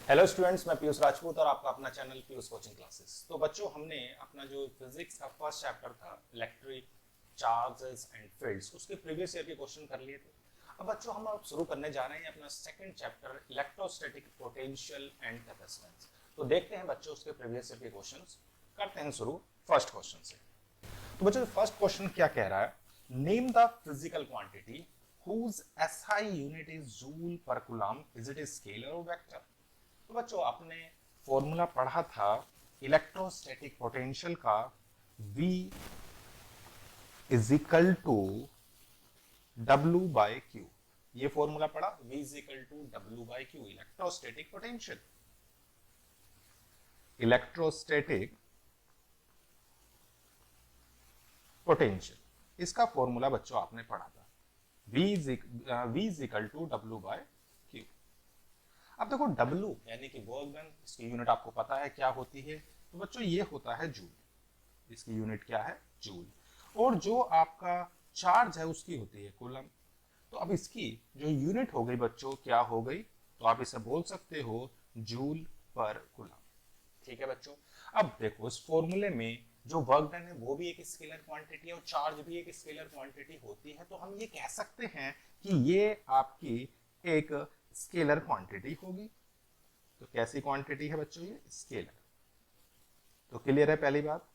Hello students, मैं पीयूष राजपूत और आपका अपना चैनल पीयूष कोचिंग क्लासेस। तो बच्चों, हमने अपना जो फिजिक्स का फर्स्ट चैप्टर था इलेक्ट्रिक चार्जेस एंड फील्ड्स, उसके प्रीवियस ईयर के क्वेश्चन कर लिए थे। अब बच्चों, हम अब शुरू करने जा रहे हैं अपना second chapter electrostatic potential and capacitance. तो देखते हैं बच्चों उसके प्रीवियस ईयर के क्वेश्चंस। करते हैं शुरू फर्स्ट क्वेश्चन से। तो बच्चों, फर्स्ट क्वेश्चन क्या कह रहा है? Name the physical quantity whose SI unit is joule per coulomb, is it a scalar or vector? तो बच्चों, आपने फॉर्मूला पढ़ा था इलेक्ट्रोस्टैटिक पोटेंशियल का, V is equal to W bye Q। ये फॉर्मूला पढ़ा, V is equal to W bye Q, electrostatic potential. Electrostatic potential, इसका formula बच्चों आपने पढ़ा था, V is equal to W bye Q। अब देखो, W यानी कि वर्क डन, इसकी यूनिट आपको पता है क्या होती है। तो बच्चों, ये होता है जूल, इसकी यूनिट क्या है? जूल। और जो आपका चार्ज है उसकी होती है कूलम। तो अब इसकी जो यूनिट हो गई बच्चों, क्या हो गई? तो आप इसे बोल सकते हो जूल पर कूलम। ठीक है बच्चों। अब देखो, इस फॉर्मूले में जो वर्क डन है वो भी एक स्केलर क्वांटिटी है और चार्ज भी एक स्केलर क्वांटिटी होती है। तो हम ये कह सकते हैं कि ये आपकी एक स्केलर क्वांटिटी होगी। तो कैसी क्वांटिटी है बच्चों? ये स्केलर। तो क्लियर है पहली बात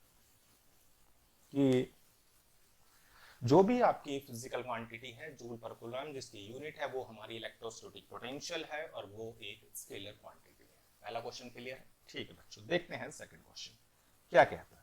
कि जो भी आपकी फिजिकल क्वांटिटी है जूल पर कूलम, जिसकी यूनिट है वो हमारी इलेक्ट्रोस्टैटिक पोटेंशियल है और वो एक स्केलर क्वांटिटी है। पहला क्वेश्चन क्लियर है? ठीक है बच्चों, देखते हैं सेकंड क्वेश्चन क्या कहता है।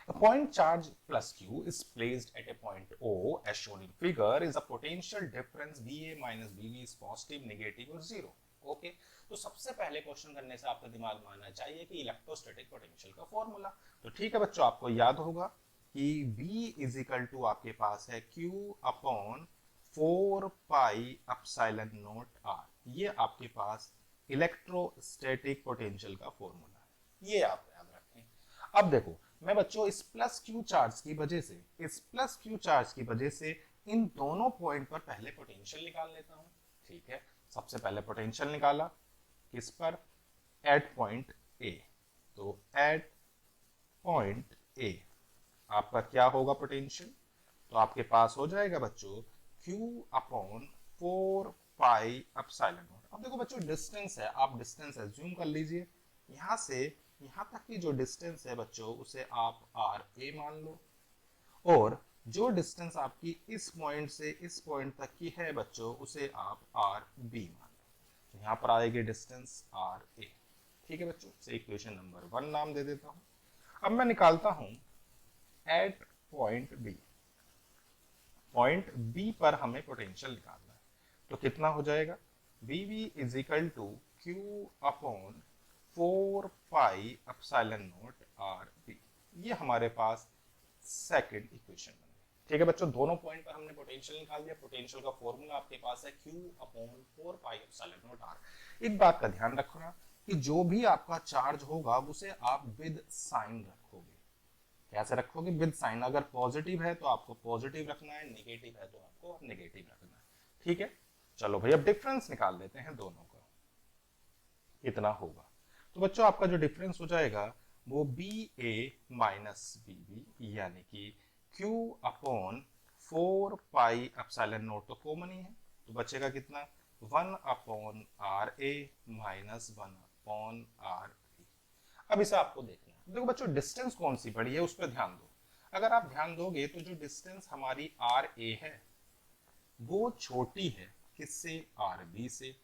A point charge plus Q is placed at a point O as shown in figure is a potential difference VA minus BB is positive, negative or zero. Okay, तो सबसे पहले क्वेश्चन करने से आपका दिमाग में आना चाहिए कि इलेक्ट्रोस्टैटिक पोटेंशियल का फॉर्मूला। तो ठीक है बच्चों, आपको याद होगा कि V इज इक्वल टू आपके पास है Q upon 4 pi epsilon naught R। ये आपके पास इलेक्ट्रोस्टैटिक पोटेंशियल का फॉर्मूला है, ये आप याद रखें। अब देखो, मैं बच्चों इस प्लस क्यू चार्ज की वजह से इन दोनों पॉइंट पर पहले पोटेंशियल निकाल लेता हूं। ठीक है, सबसे पहले पोटेंशियल निकाला किस पर? At point A. तो एट पॉइंट ए आपका क्या होगा पोटेंशियल? तो आपके पास हो जाएगा बच्चों Q upon 4 pi epsilon not. अब देखो बच्चों, डिस्टेंस है, आप डिस्टेंस एज्यूम कर लीजिए। यहां से यहां तक की जो डिस्टेंस है बच्चों, उसे आप आर ए मान लो। और जो डिस्टेंस आपकी इस पॉइंट से इस पॉइंट तक की है बच्चों, उसे आप आर बी मान लो। तो यहां पर आएगी डिस्टेंस आर ए। ठीक है बच्चों, से इक्वेशन नंबर 1 नाम दे देता हूं। अब मैं निकालता हूं at point B. Point B पर हमें पोटेंशियल निकालना है। तो कितना हो जाएगा? V V is equal to Q upon 4 pi epsilon naught R B. ये हमारे पास सेकंड इक्वेशन बन गई। ठीक है बच्चों, दोनों पॉइंट पर हमने पोटेंशियल निकाल दिया। पोटेंशियल का फॉर्मूला आपके पास है Q upon 4 pi epsilon naught R. एक बात का ध्यान रखना कि जो भी आपका चार्ज होगा उसे आप विद साइन रखोगे। कैसे रखोगे? With sign. अगर पॉजिटिव है तो आपको पॉजिटिव रखना है, नेगेटिव है तो आपको नेगेटिव रखना है। ठीक है, चलो भाई, अब डिफरेंस निकाल लेते हैं दोनों का। कितना होगा? तो बच्चों, आपका जो डिफरेंस हो जाएगा वो B A minus B B, यानी कि Q upon 4 pi epsilon naught तो कॉमन ही है। तो बचेगा कितना? 1 upon R A minus 1 upon R B. अब इसे आपको देखना है। देखो बच्चों, डिस्टेंस कौन सी बड़ी है उस पर ध्यान दो। अगर आप ध्यान दोगे तो जो डिस्टेंस हमारी आर ए है वो छोटी है किससे? आर बी से।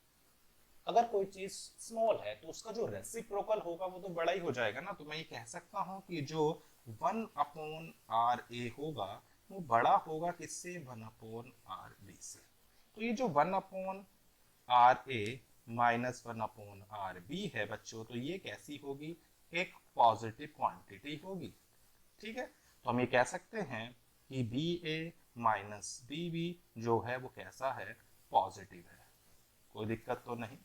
अगर कोई चीज स्मॉल है तो उसका जो रेसिप्रोकल होगा वो तो बड़ा ही हो जाएगा ना। तो मैं ये कह सकता हूं कि जो 1 अपॉन आर ए होगा वो बड़ा होगा किससे? 1 अपॉन आर बी से। तो ये जो 1 upon R A minus 1 upon R B है बच्चों, तो ये कैसी होगी? एक पॉजिटिव क्वांटिटी होगी। ठीक है, तो हम ये कह सकते हैं कि B A minus B B जो है वो कैसा है? पॉजिटिव है। कोई दिक्कत तो नहीं?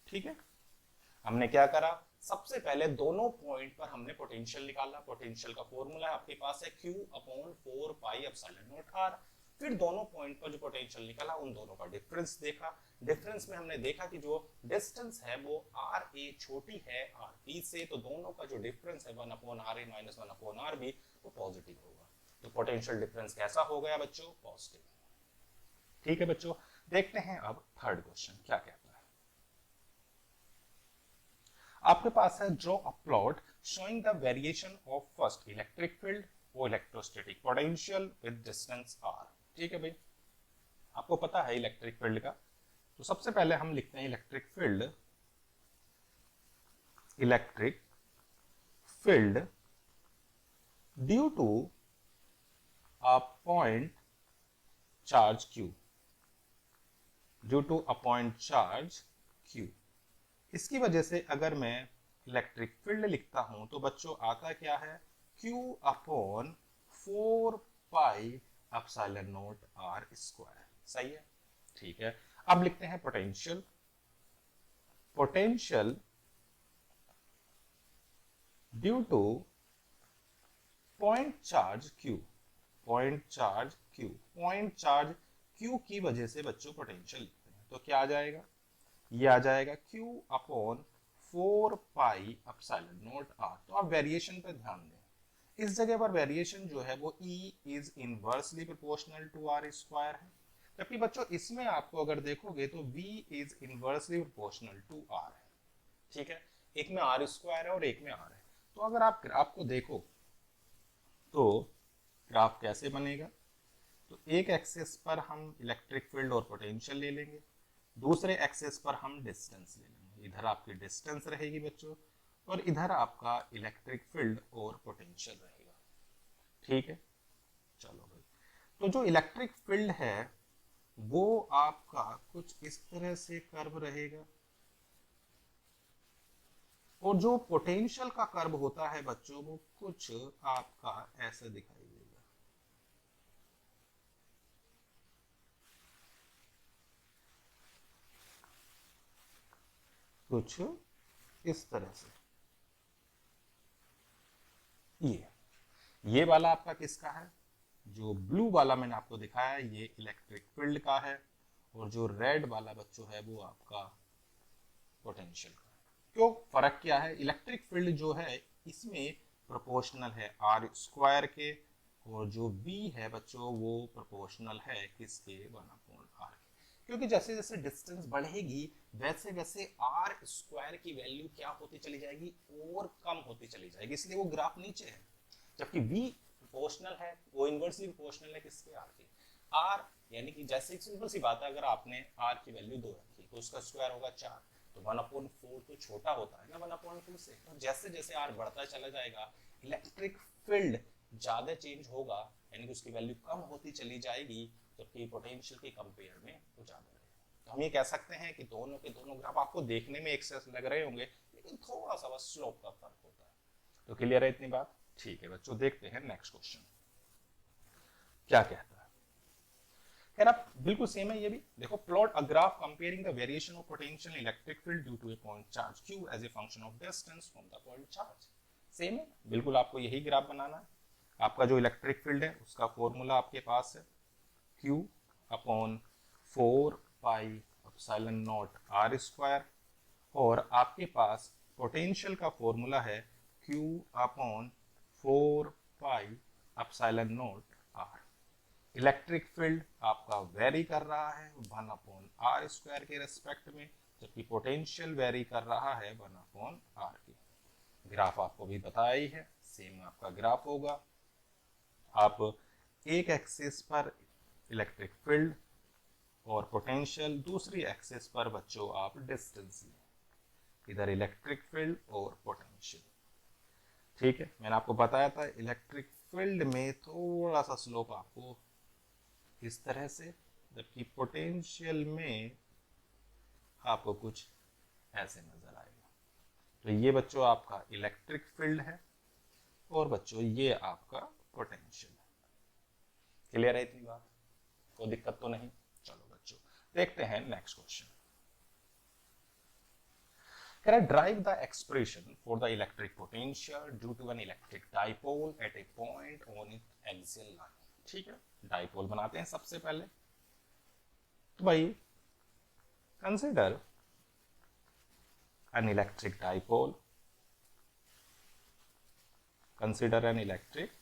ठीक है, हमने क्या करा? सबसे पहले दोनों पॉइंट पर हमने पोटेंशियल निकाला। पोटेंशियल का फॉर्मूला आपके पास है Q upon 4 pi epsilon naught R. फिर दोनों पॉइंट पर जो पोटेंशियल निकला उन दोनों का डिफरेंस देखा। डिफरेंस में हमने देखा कि जो डिस्टेंस है वो आर ए छोटी है आर बी से, तो दोनों का जो डिफरेंस है 1/RA माइनस 1/RB वो पॉजिटिव होगा। तो पोटेंशियल डिफरेंस कैसा हो गया बच्चों? पॉजिटिव। ठीक है बच्चों, देखते हैं अब थर्ड क्वेश्चन क्या कहता है। आपके पास है draw a plot showing the variation of first electric field और electrostatic potential with distance r. ठीक है भाई, आपको पता है इलेक्ट्रिक फील्ड का, तो सबसे पहले हम लिखते हैं electric field due to a point charge q, due to a point charge q। इसकी वजह से अगर मैं इलेक्ट्रिक फील्ड लिखता हूं तो बच्चों आता क्या है? q upon 4 pi epsilon naught R square. सही है, ठीक है। अब लिखते हैं potential due to point charge q, point charge q की वजह से बच्चों पोटेंशियल लिखते हैं, तो क्या आ जाएगा? ये आ जाएगा q upon 4 pi epsilon naught R. तो आप वेरिएशन पे ध्यान दें, इस जगह पर वेरिएशन जो है वो E is inversely proportional to R square है, जबकि बच्चों इसमें आपको अगर देखोगे तो V is inversely proportional to R है। ठीक है, एक में आर स्क्वायर है और एक में आर है। तो अगर आप ग्राफ को देखो तो ग्राफ कैसे बनेगा? तो एक एक्सिस पर हम इलेक्ट्रिक फील्ड और पोटेंशियल ले लेंगे, दूसरे एक्सिस पर हम डिस्टेंस ले लेंगे। इधर आपकी डिस्टेंस रहेगी बच्चों और इधर आपका इलेक्ट्रिक फील्ड और पोटेंशियल रहेगा। ठीक है, चलो भाई, तो जो इलेक्ट्रिक फील्ड है वो आपका कुछ इस तरह से कर्व रहेगा और जो पोटेंशियल का कर्व होता है बच्चों वो कुछ आपका ऐसा दिखाई देगा। कुछ इस तरह से। ये वाला आपका किसका है? जो ब्लू वाला मैंने आपको दिखाया ये इलेक्ट्रिक फील्ड का है और जो रेड वाला बच्चों है वो आपका पोटेंशियल का है। क्यों फर्क क्या है? इलेक्ट्रिक फील्ड जो है इसमें प्रोपोर्शनल है आर स्क्वायर के और जो बी है बच्चों वो प्रोपोर्शनल है किसके? 1/r के। क्योंकि जैसे जैसे डिस्टेंस बढ़ेगी वैसे वैसे आर स्क्वायर की वैल्यू क्या होती चली जाएगी? और कम होती चली जाएगी, इसलिए वो ग्राफ नीचे है। जबकि v प्रोपोर्शनल है, वो इनवर्सली प्रोपोर्शनल है किसके? r के। r यानी कि जैसे एक सिंपल सी बात है, अगर आपने r की वैल्यू 2 रखी तो उसका स्क्वायर होगा 4, तो 1/4 तो छोटा होता है ना 1/2 से। तो जैसे जैसे r बढ़ता चला जाएगा इलेक्ट्रिक फील्ड ज्यादा चेंज होगा, यानी कि उसकी वैल्यू कम होती चली जाएगी, जबकि पोटेंशियल के कंपेयर में वो ज्यादा रहेगा। तो हम ये कह सकते हैं कि दोनों के दोनों ग्राफ आपको देखने में एक से लग रहे होंगे, लेकिन थोड़ा सा बस स्लोप का फर्क होता है। तो क्लियर है इतनी बात? ठीक है बच्चों, देखते हैं नेक्स्ट क्वेश्चन क्या कहता है। कह रहा बिल्कुल सेम है ये भी। देखो, plot a graph comparing the variation of potential electric field due to a point charge q as a function of distance from the point charge. Same है बिल्कुल, आपको यही ग्राफ बनाना है। आपका जो इलेक्ट्रिक फील्ड है उसका फॉर्मूला आपके पास है q upon 4 pi epsilon naught R square और आपके पास पोटेंशियल का फॉर्मूला है q upon 4 pi epsilon naught R. Electric field आपका वेरी कर रहा है 1/r स्क्वायर के रेस्पेक्ट में, जबकि पोटेंशियल वेरी कर रहा है 1/r के। ग्राफ आपको भी बताया ही है, सेम आपका ग्राफ होगा। आप एक एक्सिस पर इलेक्ट्रिक फील्ड और पोटेंशियल, दूसरी एक्सिस पर बच्चों आप डिस्टेंस लें, इधर इलेक्ट्रिक फील्ड और पोटेंशियल। ठीक है, मैंने आपको बताया था इलेक्ट्रिक फील्ड में थोड़ा सा स्लोप आपको इस तरह से, जबकि पोटेंशियल में आपको कुछ ऐसे नजर आएगा। तो ये बच्चों आपका इलेक्ट्रिक फील्ड है और बच्चों ये आपका पोटेंशियल है। क्लियर है इतनी बात? कोई दिक्कत तो नहीं? चलो बच्चों देखते हैं next question. Derive the expression for the electric potential due to an electric dipole at a point on its axial line. ठीक है, डाइपोल बनाते हैं सबसे पहले। तो भाई consider an electric dipole, consider an electric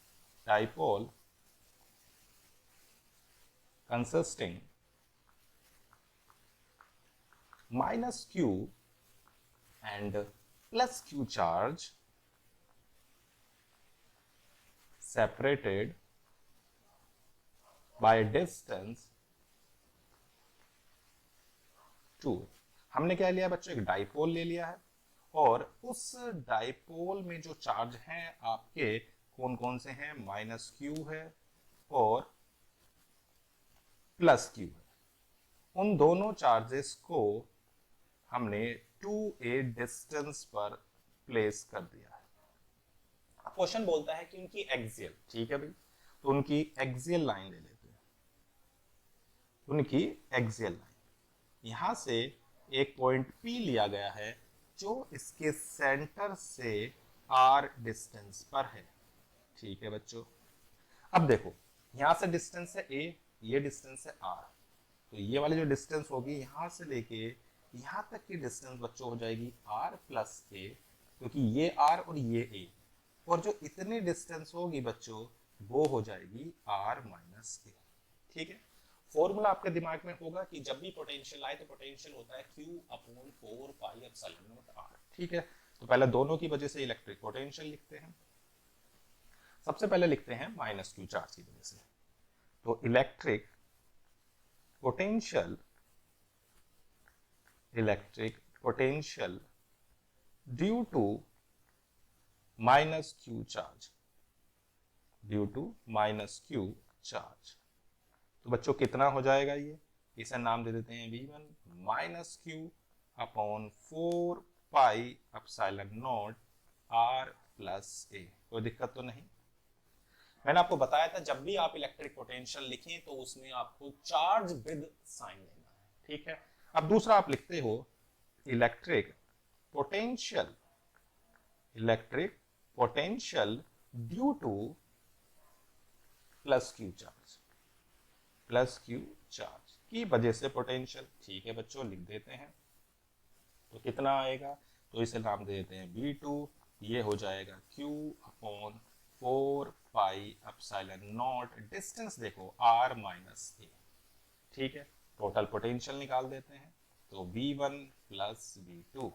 dipole consisting minus q and plus q charge separated by distance 2। हमने क्या लिया बच्चों, एक डाइपोल ले लिया है, और उस डाइपोल में जो चार्ज हैं आपके कौन कौन से हैं, माइनस क्यू है और प्लस क्यू है। उन दोनों चार्जेस को हमने 2a डिस्टेंस पर प्लेस कर दिया है। क्वेश्चन बोलता है कि उनकी एक्सियल, ठीक है भाई, तो उनकी एक्सियल लाइन ले लेते हैं। उनकी एक्सियल लाइन, यहां से एक पॉइंट P लिया गया है जो इसके सेंटर से R डिस्टेंस पर है, ठीक है बच्चों। अब देखो यहां से डिस्टेंस है A, ये डिस्टेंस है R, तो ये वाली जो डिस्टेंस होगी यहां से लेके यहां तक की डिस्टेंस बच्चों हो जाएगी R प्लस A, क्योंकि ये R और ये A, और जो इतनी डिस्टेंस होगी बच्चों वो हो जाएगी R माइनस A, ठीक है। फॉर्मूला आपके दिमाग में होगा कि जब भी पोटेंशियल आए तो पोटेंशियल होता है Q upon 4 pi epsilon naught R, ठीक है। तो पहले दोनों की वजह से इलेक्ट्रिक पोटेंशियल लिखते हैं। सबसे पहले लिखते हैं माइनस क्यू चार्ज की वजह से, तो electric potential due to minus Q charge, due to minus Q charge. तो बच्चों कितना हो जाएगा ये, इसे नाम दे देते हैं V1 minus q upon 4 pi epsilon naught R plus A। कोई दिक्कत तो नहीं। मैंने आपको बताया था जब भी आप इलेक्ट्रिक पोटेंशियल लिखें तो उसमें आपको चार्ज विद साइन लेना है, ठीक है। अब दूसरा आप लिखते हो electric potential due to plus q charge, plus q charge की वजह से पोटेंशियल, ठीक है बच्चों, लिख देते हैं। तो कितना आएगा, तो इसे नाम दे देते हैं V2, ये हो जाएगा Q upon 4 pi epsilon not, distance देखो R माइनस A, ठीक है। टोटल पोटेंशियल निकाल देते हैं, तो V1 प्लस V2,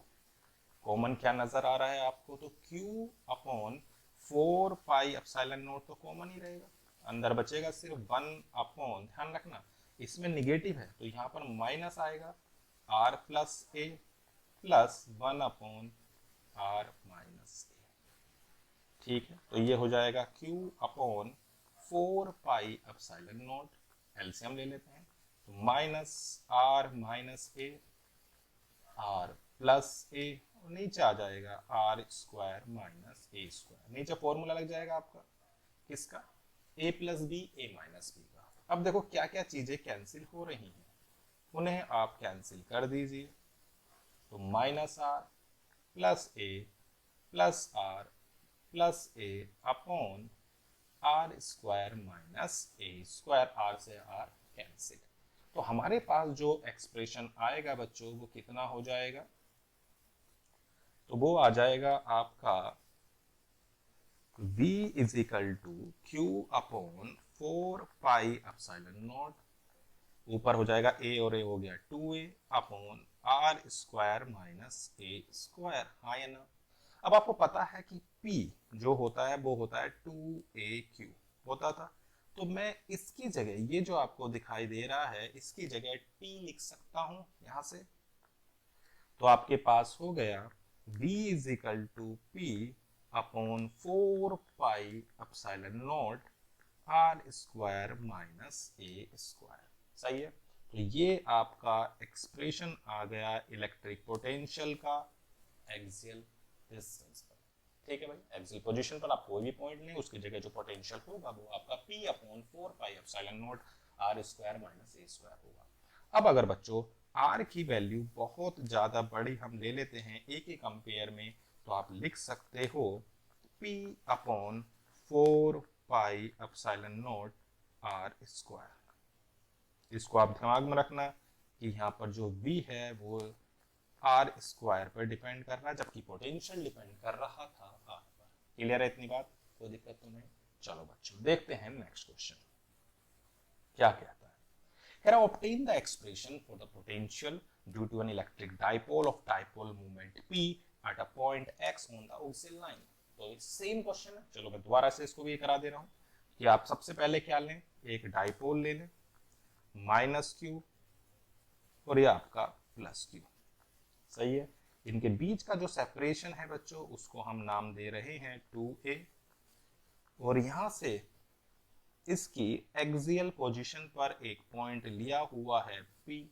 कॉमन क्या नजर आ रहा है आपको, तो Q upon 4 pi epsilon naught तो कॉमन ही रहेगा, अंदर बचेगा सिर्फ 1 अपॉन, ध्यान रखना इसमें निगेटिव है तो यहाँ पर माइनस आएगा R plus A plus 1 upon R minus A, ठीक है। तो ये हो जाएगा Q upon 4 pi epsilon naught, LCM ले लेते हैं, तो minus R minus A, R plus A, और नीचे आ जाएगा R square minus A square. नीचे फॉर्मूला लग जाएगा आपका किसका, A plus B A minus B का। अब देखो क्या क्या चीजें कैंसिल हो रही हैं, उन्हें आप कैंसिल कर दीजिए, तो minus R plus A plus R plus A upon R square minus A square, R से R कैंसिल। तो हमारे पास जो एक्सप्रेशन आएगा बच्चों वो कितना हो जाएगा, तो वो आ जाएगा आपका V is equal to Q upon 4 pi epsilon naught, ऊपर हो जाएगा A और A हो गया 2A upon R square minus A square, हाँ या ना। अब आपको पता है कि P जो होता है वो होता है 2AQ होता था, तो मैं इसकी जगह ये जो आपको दिखाई दे रहा है इसकी जगह T लिख सकता हूं यहां से, तो आपके पास हो गया V is equal to P upon 4 pi epsilon naught R square minus A square, सही है। तो ये आपका एक्सप्रेशन आ गया इलेक्ट्रिक पोटेंशियल का एक्सियल डिस्टेंस पर, ठीक है भाई। एक्सियल पोजीशन पर आप कोई भी पॉइंट लें उसकी जगह जो पोटेंशियल होगा वो आपका P upon 4 pi epsilon naught R square minus A square होगा। अब अगर बच्चों R की वैल्यू बहुत ज्यादा बड़ी हम ले लेते हैं A के कंपेयर में, तो आप लिख सकते हो P upon 4 pi epsilon naught R square. इसको आप दिमाग में रखना कि यहाँ पर जो v है वो आर स्क्वायर पर डिपेंड कर रहा है, जबकि पोटेंशियल डिपेंड कर रहा था आर पर। क्लियर है इतनी बात, कोई दिक्कत तो नहीं। चलो बच्चों देखते हैं नेक्स्ट क्वेश्चन क्या कहता है। कह रहा obtain the expression for the potential due to an electric dipole of dipole moment p at a point x on the axial line। तो सेम क्वेश्चन है, चलो मैं दोबारा से इसको भी करा दे रहा हूं कि आप सबसे पहले क्या लें, एक डाइपोल ले लें माइनस क्यू और ये आपका प्लस क्यू। सही है, इनके बीच का जो सेपरेशन है बच्चों उसको हम नाम दे रहे हैं 2a, और यहां से इसकी एक्सियल पोजीशन पर एक पॉइंट लिया हुआ है P,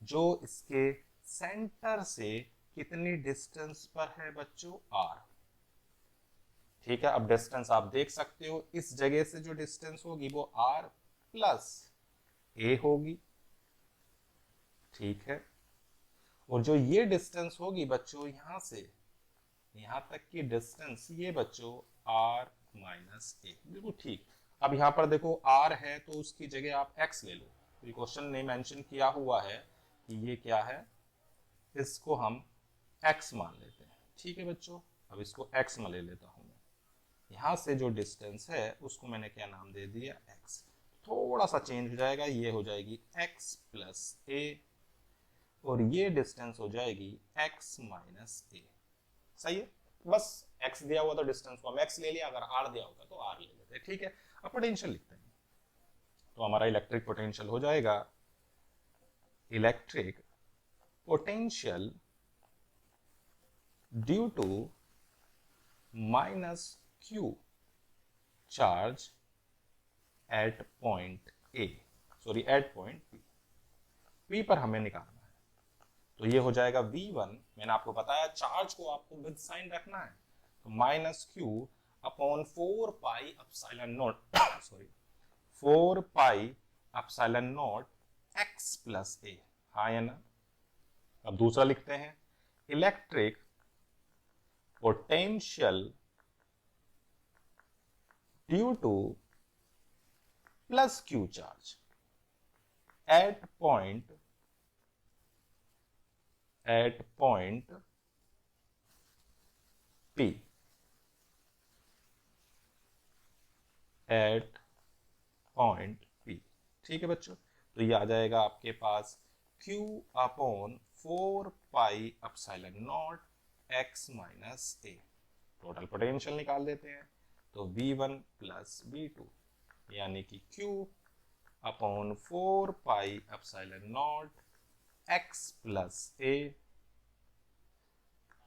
जो इसके सेंटर से कितनी डिस्टेंस पर है बच्चों R। ठीक है, अब डिस्टेंस आप देख सकते हो, इस जगह से जो डिस्टेंस होगी वो R प्लस A होगी। ठीक है, और जो ये डिस्टेंस होगी बच्चों यहां से यहां तक की डिस्टेंस, ये बच्चों R माइनस A। बिल्कुल ठीक। अब यहां पर देखो R है तो उसकी जगह आप X ले लो, तो क्वेश्चन ने मेंशन किया हुआ है कि ये क्या है, इसको हम X मान लेते हैं। ठीक है बच्चों, अब इसको X मान ले लेता हूं मैं। यहां से जो डिस्टेंस है उसको मैंने क्या नाम दे दिया, X। थोड़ा सा चेंज हो जाएगा, ये हो जाएगी X प्लस A, और ये डिस्टेंस हो जाएगी X माइनस A। सही है, बस x दिया हुआ तो डिस्टेंस को हम x ले लिया, अगर r दिया होता तो r ले लेते। ठीक है, अब पोटेंशियल लिखते हैं, तो हमारा इलेक्ट्रिक पोटेंशियल हो जाएगा electric potential due to minus q charge at point a, sorry at point p पर हमें निकालना है। तो ये हो जाएगा v1, मैंने आपको बताया चार्ज को आपको विद साइन रखना है, तो minus q upon 4 pi epsilon naught sorry 4 pi epsilon naught x plus a. हाँ या ना। अब दूसरा लिखते हैं, electric potential due to plus q charge at point P, at point P। ठीक है बच्चों, तो ये आ जाएगा आपके पास Q upon 4 pi epsilon naught x minus a। Total potential निकाल देते हैं, तो V1 प्लस V2 यानी कि Q upon 4 pi epsilon naught x plus a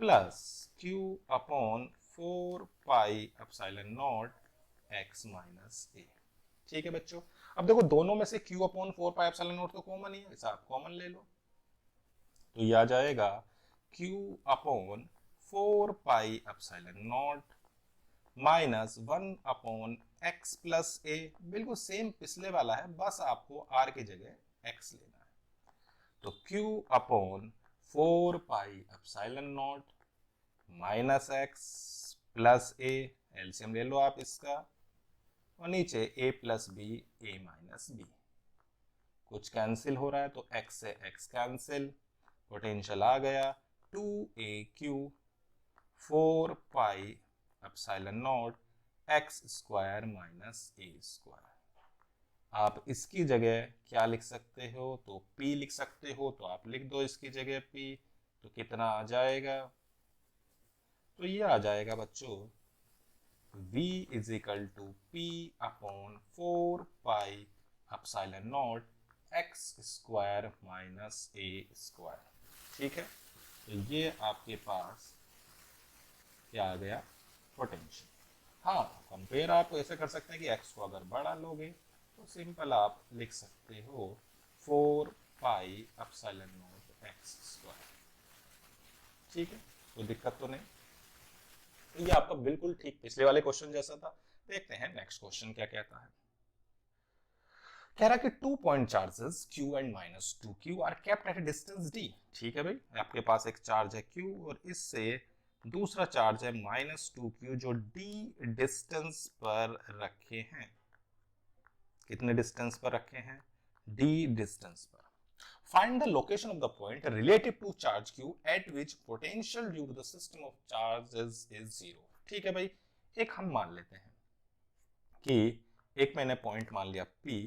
plus Q upon 4 pi epsilon naught x minus a। ठीक है बच्चों, अब देखो दोनों में से Q upon 4 pi epsilon naught तो कॉमन ही है, इसे आप कॉमन ले लो, तो ये आ जाएगा Q upon 4 pi epsilon naught minus 1 upon x plus a। बिल्कुल सेम पिछले वाला है, बस आपको r की जगह x लेना है। तो Q upon 4 pi epsilon naught minus x plus a, LCM ले लो आप इसका, और नीचे a plus B a minus B, कुछ कैंसिल हो रहा है तो x से x कैंसिल, पोटेंशियल आ गया 2aq 4 pi epsilon naught x square minus a square. आप इसकी जगह क्या लिख सकते हो, तो p लिख सकते हो, तो आप लिख दो इसकी जगह p, तो कितना आ जाएगा, तो ये आ जाएगा बच्चों v is equal to p upon 4 pi epsilon naught x square minus a square. ठीक है, तो ये आपके पास क्या आ गया, पोटेंशियल। हाँ, कंपेयर आप ऐसे कर सकते हैं कि x को अगर बड़ा लोगे तो सिंपल आप लिख सकते हो 4 pi epsilon naught x square. ठीक है, कोई दिक्कत तो नहीं। ये आपका बिल्कुल ठीक पिछले वाले क्वेश्चन जैसा था। देखते हैं नेक्स्ट क्वेश्चन क्या कहता है। कह रहा कि 2 point charges q and minus 2q are kept at distance d। ठीक है भाई, आपके पास एक चार्ज है q और इससे दूसरा चार्ज है माइनस 2q जो d डिस्टेंस पर रखे हैं। कितने डिस्टेंस पर रखे हैं, d डिस्टेंस पर। Find the location of the point relative to charge q at which potential due to the system of charges is 0। ठीक है भाई, एक हम मान लेते हैं कि एक मैंने पॉइंट मान लिया P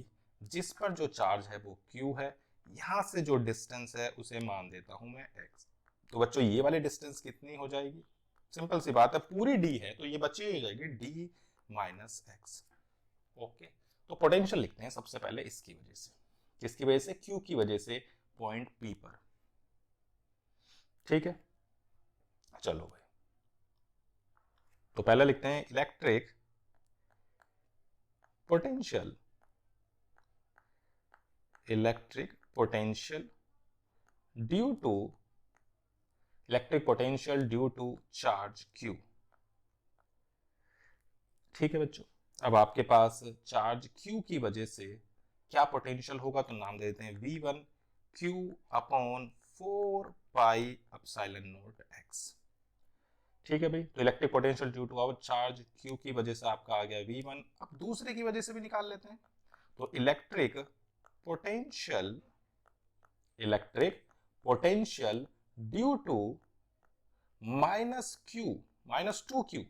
जिस पर जो चार्ज है वो Q है, यहां से जो डिस्टेंस है उसे मान देता हूं मैं x। तो बच्चों ये वाली डिस्टेंस कितनी हो जाएगी, सिंपल सी बात है, पूरी d है तो ये बची हो जाएगी d माइनस एक्स। ओके, तो पोटेंशियल लिखते हैं सबसे पहले इसकी वजह से, किसकी वजह से, Q की वजह से पॉइंट P पर। ठीक है, चलो भाई, तो पहले लिखते हैं electric potential, electric potential due to, electric potential due to charge Q। ठीक है बच्चों, अब आपके पास चार्ज Q की वजह से क्या पोटेंशियल होगा, तो नाम दे देते हैं V1 Q upon 4 pi epsilon naught x। ठीक है भाई, तो electric potential due to our charge Q की वजह से आपका आ गया V1। अब दूसरे की वजह से भी निकाल लेते हैं, तो electric potential, electric potential due to minus 2Q,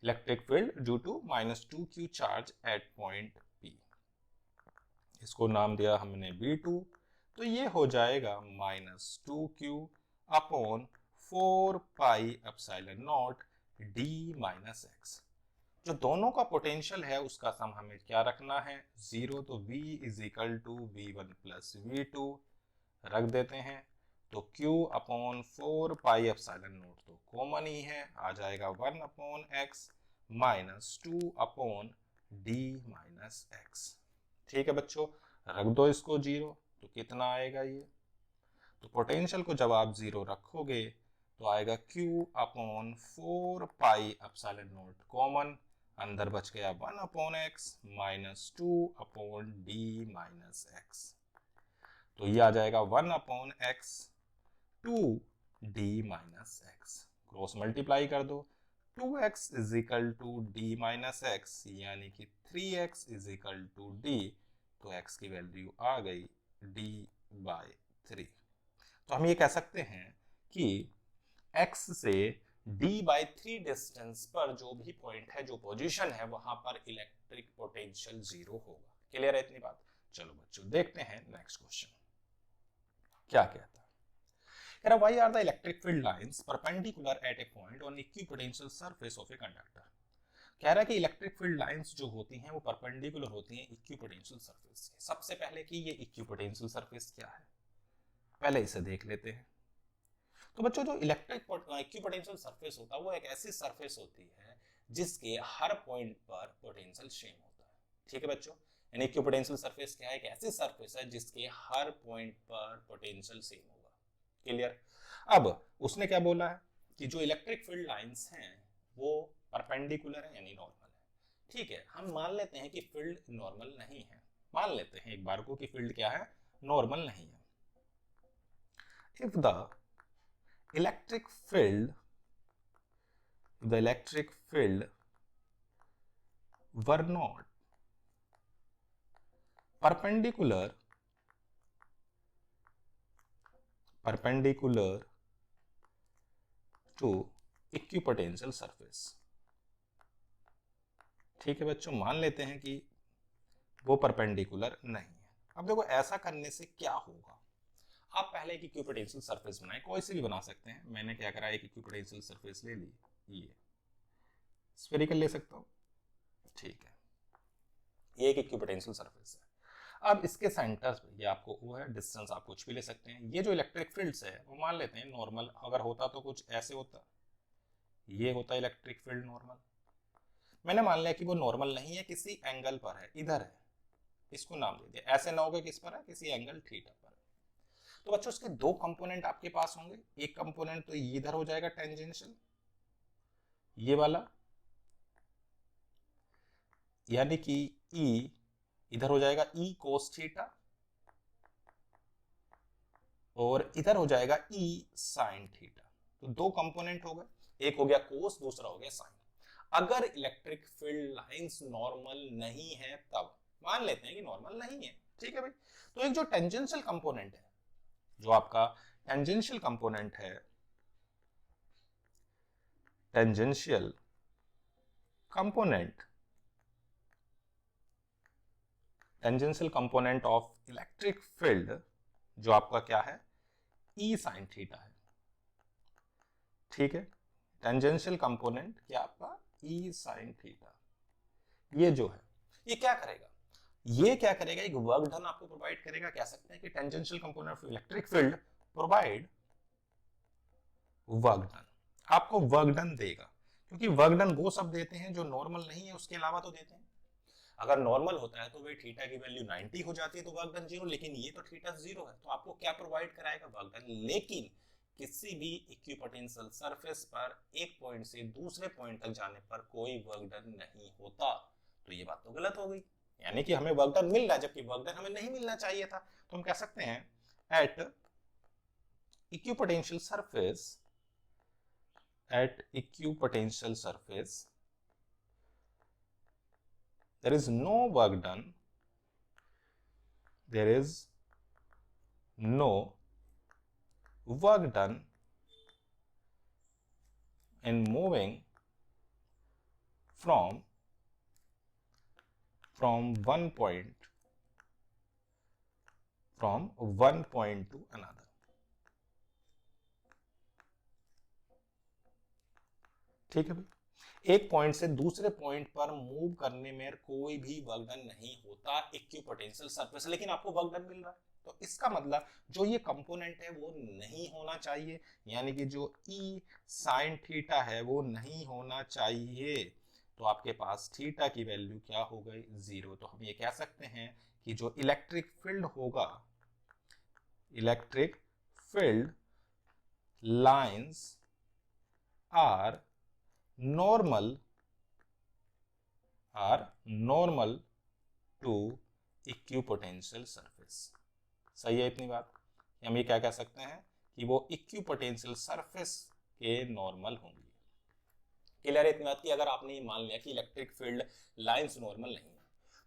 electric field due to -2Q charge at point P, इसको नाम दिया हमने V2। तो ये हो जाएगा -2Q upon 4 pi epsilon not d minus x. जो दोनों का पोटेंशियल है उसका सम हमें क्या रखना है, 0। तो V is equal to V1 plus V2 रख देते हैं, तो Q upon 4 pi epsilon naught तो कॉमन ही है, आ जाएगा 1 upon X minus 2 upon d minus X. ठीक है बच्चों, रख दो इसको 0, तो कितना आएगा ये, तो पोटेंशियल को जब आप 0 रखोगे तो आएगा Q upon 4 pi epsilon naught common, अंदर बच गया 1 upon X minus 2 upon d minus X. तो ये आ जाएगा 1 upon X 2 d minus X, cross multiply कर दो, 2x is equal to d minus X, यानी कि 3x is equal to d, तो x की वैल्यू आ गई d बाय 3। तो हम ये कह सकते हैं कि x से d बाय 3 डिस्टेंस पर जो भी पॉइंट है, जो पोजीशन है, वहां पर इलेक्ट्रिक पोटेंशियल 0 होगा। क्लियर है इतनी बात। चलो बच्चों देखते हैं नेक्स्ट क्वेश्चन क्या कहता है। कह रहा why are the electric field lines perpendicular at a point on equipotential surface of a conductor. कह रहा है कि इलेक्ट्रिक फील्ड लाइंस जो होती हैं वो परपेंडिकुलर होती हैं इक्विपोटेंशियल सरफेस के। सबसे पहले कि ये इक्विपोटेंशियल सरफेस क्या है, पहले इसे देख लेते हैं। तो बच्चों जो इलेक्ट्रिक इक्विपोटेंशियल सरफेस होता है वो एक ऐसी सरफेस होती है जिसके हर पॉइंट पर पोटेंशियल सेम होता है। ठीक है बच्चों, यानी इक्विपोटेंशियल सरफेस क्या है, एक ऐसी सरफेस है जिसके हर पॉइंट पर पोटेंशियल सेम होगा। क्लियर। अब उसने क्या बोला है कि जो इलेक्ट्रिक फील्ड लाइंस हैं वो परपेंडिकुलर है यानी नॉर्मल है। ठीक है, हम मान लेते हैं कि फील्ड नॉर्मल नहीं है, मान लेते हैं एक बार को कि फील्ड क्या है, नॉर्मल नहीं है। If the electric field were not perpendicular to equipotential surface. ठीक है बच्चों, मान लेते हैं कि वो परपेंडिकुलर नहीं है। अब देखो ऐसा करने से क्या होगा, आप पहले एक इक्विपोटेंशियल सरफेस बनाएं, कोई से भी बना सकते हैं। मैंने क्या करा, एक इक्विपोटेंशियल सरफेस ले ली, ये स्फेरिकल ले सकता हूं। ठीक है, ये एक इक्विपोटेंशियल सरफेस है। अब इसके सेंटर्स पे ये आपको वो है, डिस्टेंस आप कुछ भी ले सकते हैं। ये जो इलेक्ट्रिक फील्ड्स है वो मान लेते हैं नॉर्मल, अगर होता तो कुछ ऐसे होता, ये होता इलेक्ट्रिक फील्ड नॉर्मल। मैंने मान लिया कि वो नॉर्मल नहीं है, किसी एंगल पर है, इधर है, इसको नाम दे दिया। ऐसे ना होगा किस पर है, किसी एंगल थीटा पर है। तो बच्चों उसके दो कंपोनेंट आपके पास होंगे, एक कंपोनेंट तो इधर हो जाएगा टेंजेंशियल, ये वाला, यानी कि ई इधर हो जाएगा ई कोस थीटा, और इधर हो जाएगा ई साइन थीटा। तो दो कंपोनेंट हो गए, एक हो गया कोस, दूसरा हो गया साइन। अगर इलेक्ट्रिक फील्ड लाइंस नॉर्मल नहीं है तब, मान लेते हैं कि नॉर्मल नहीं है, ठीक है भाई। तो एक जो टेंजेंशियल कंपोनेंट है, जो आपका टेंजेंशियल कंपोनेंट है, tangential component, tangential component of electric field जो आपका क्या है, ई साइन थीटा है, ठीक है। टेंजेंशियल कंपोनेंट क्या आपका, ई साइन थीटा। ये जो है ये क्या करेगा, ये क्या करेगा, एक वर्क डन आपको प्रोवाइड करेगा। कह सकते हैं कि tangential component of electric field provide work done, आपको वर्क डन देगा। क्योंकि वर्क डन वो सब देते हैं जो नॉर्मल नहीं है, उसके अलावा तो देते हैं। अगर नॉर्मल होता है तो वे थीटा की वैल्यू 90 हो जाती है तो वर्क डन 0, लेकिन ये तो थीटा 0 है, तो आपको क्या प्रोवाइड कराएगा, वर्क डन। लेकिन किसी भी इक्विपोटेंशियल सरफेस पर एक पॉइंट से दूसरे पॉइंट तक जाने पर कोई वर्क डन नहीं होता, तो ये बात तो गलत हो गई। यानी कि हमें वर्क डन मिल रहा है जबकि वर्क डन हमें नहीं मिलना चाहिए था। तो हम कह सकते हैं at equipotential surface, at equipotential surface there is no work done, there is no work done in moving from one point to another, ठीक है भाई। एक पॉइंट से दूसरे पॉइंट पर मूव करने में कोई भी वर्क डन नहीं होता इक्विपोटेंशियल सरफेस, लेकिन आपको वर्क डन मिल रहा है। तो इसका मतलब जो ये कंपोनेंट है वो नहीं होना चाहिए, यानी कि जो ई साइन थीटा है वो नहीं होना चाहिए। तो आपके पास थीटा की वैल्यू क्या हो गई, 0। तो हम ये कह सकते हैं कि जो इलेक्ट्रिक फील्ड होगा, electric field lines are normal to equipotential surface. सही है इतनी बात। हम ये क्या कह सकते हैं कि वो इक्विपोटेंशियल सरफेस के नॉर्मल होंगी। क्लियर है इतनी बात की। अगर आपने ये मान लिया कि इलेक्ट्रिक फील्ड लाइंस नॉर्मल नहीं है,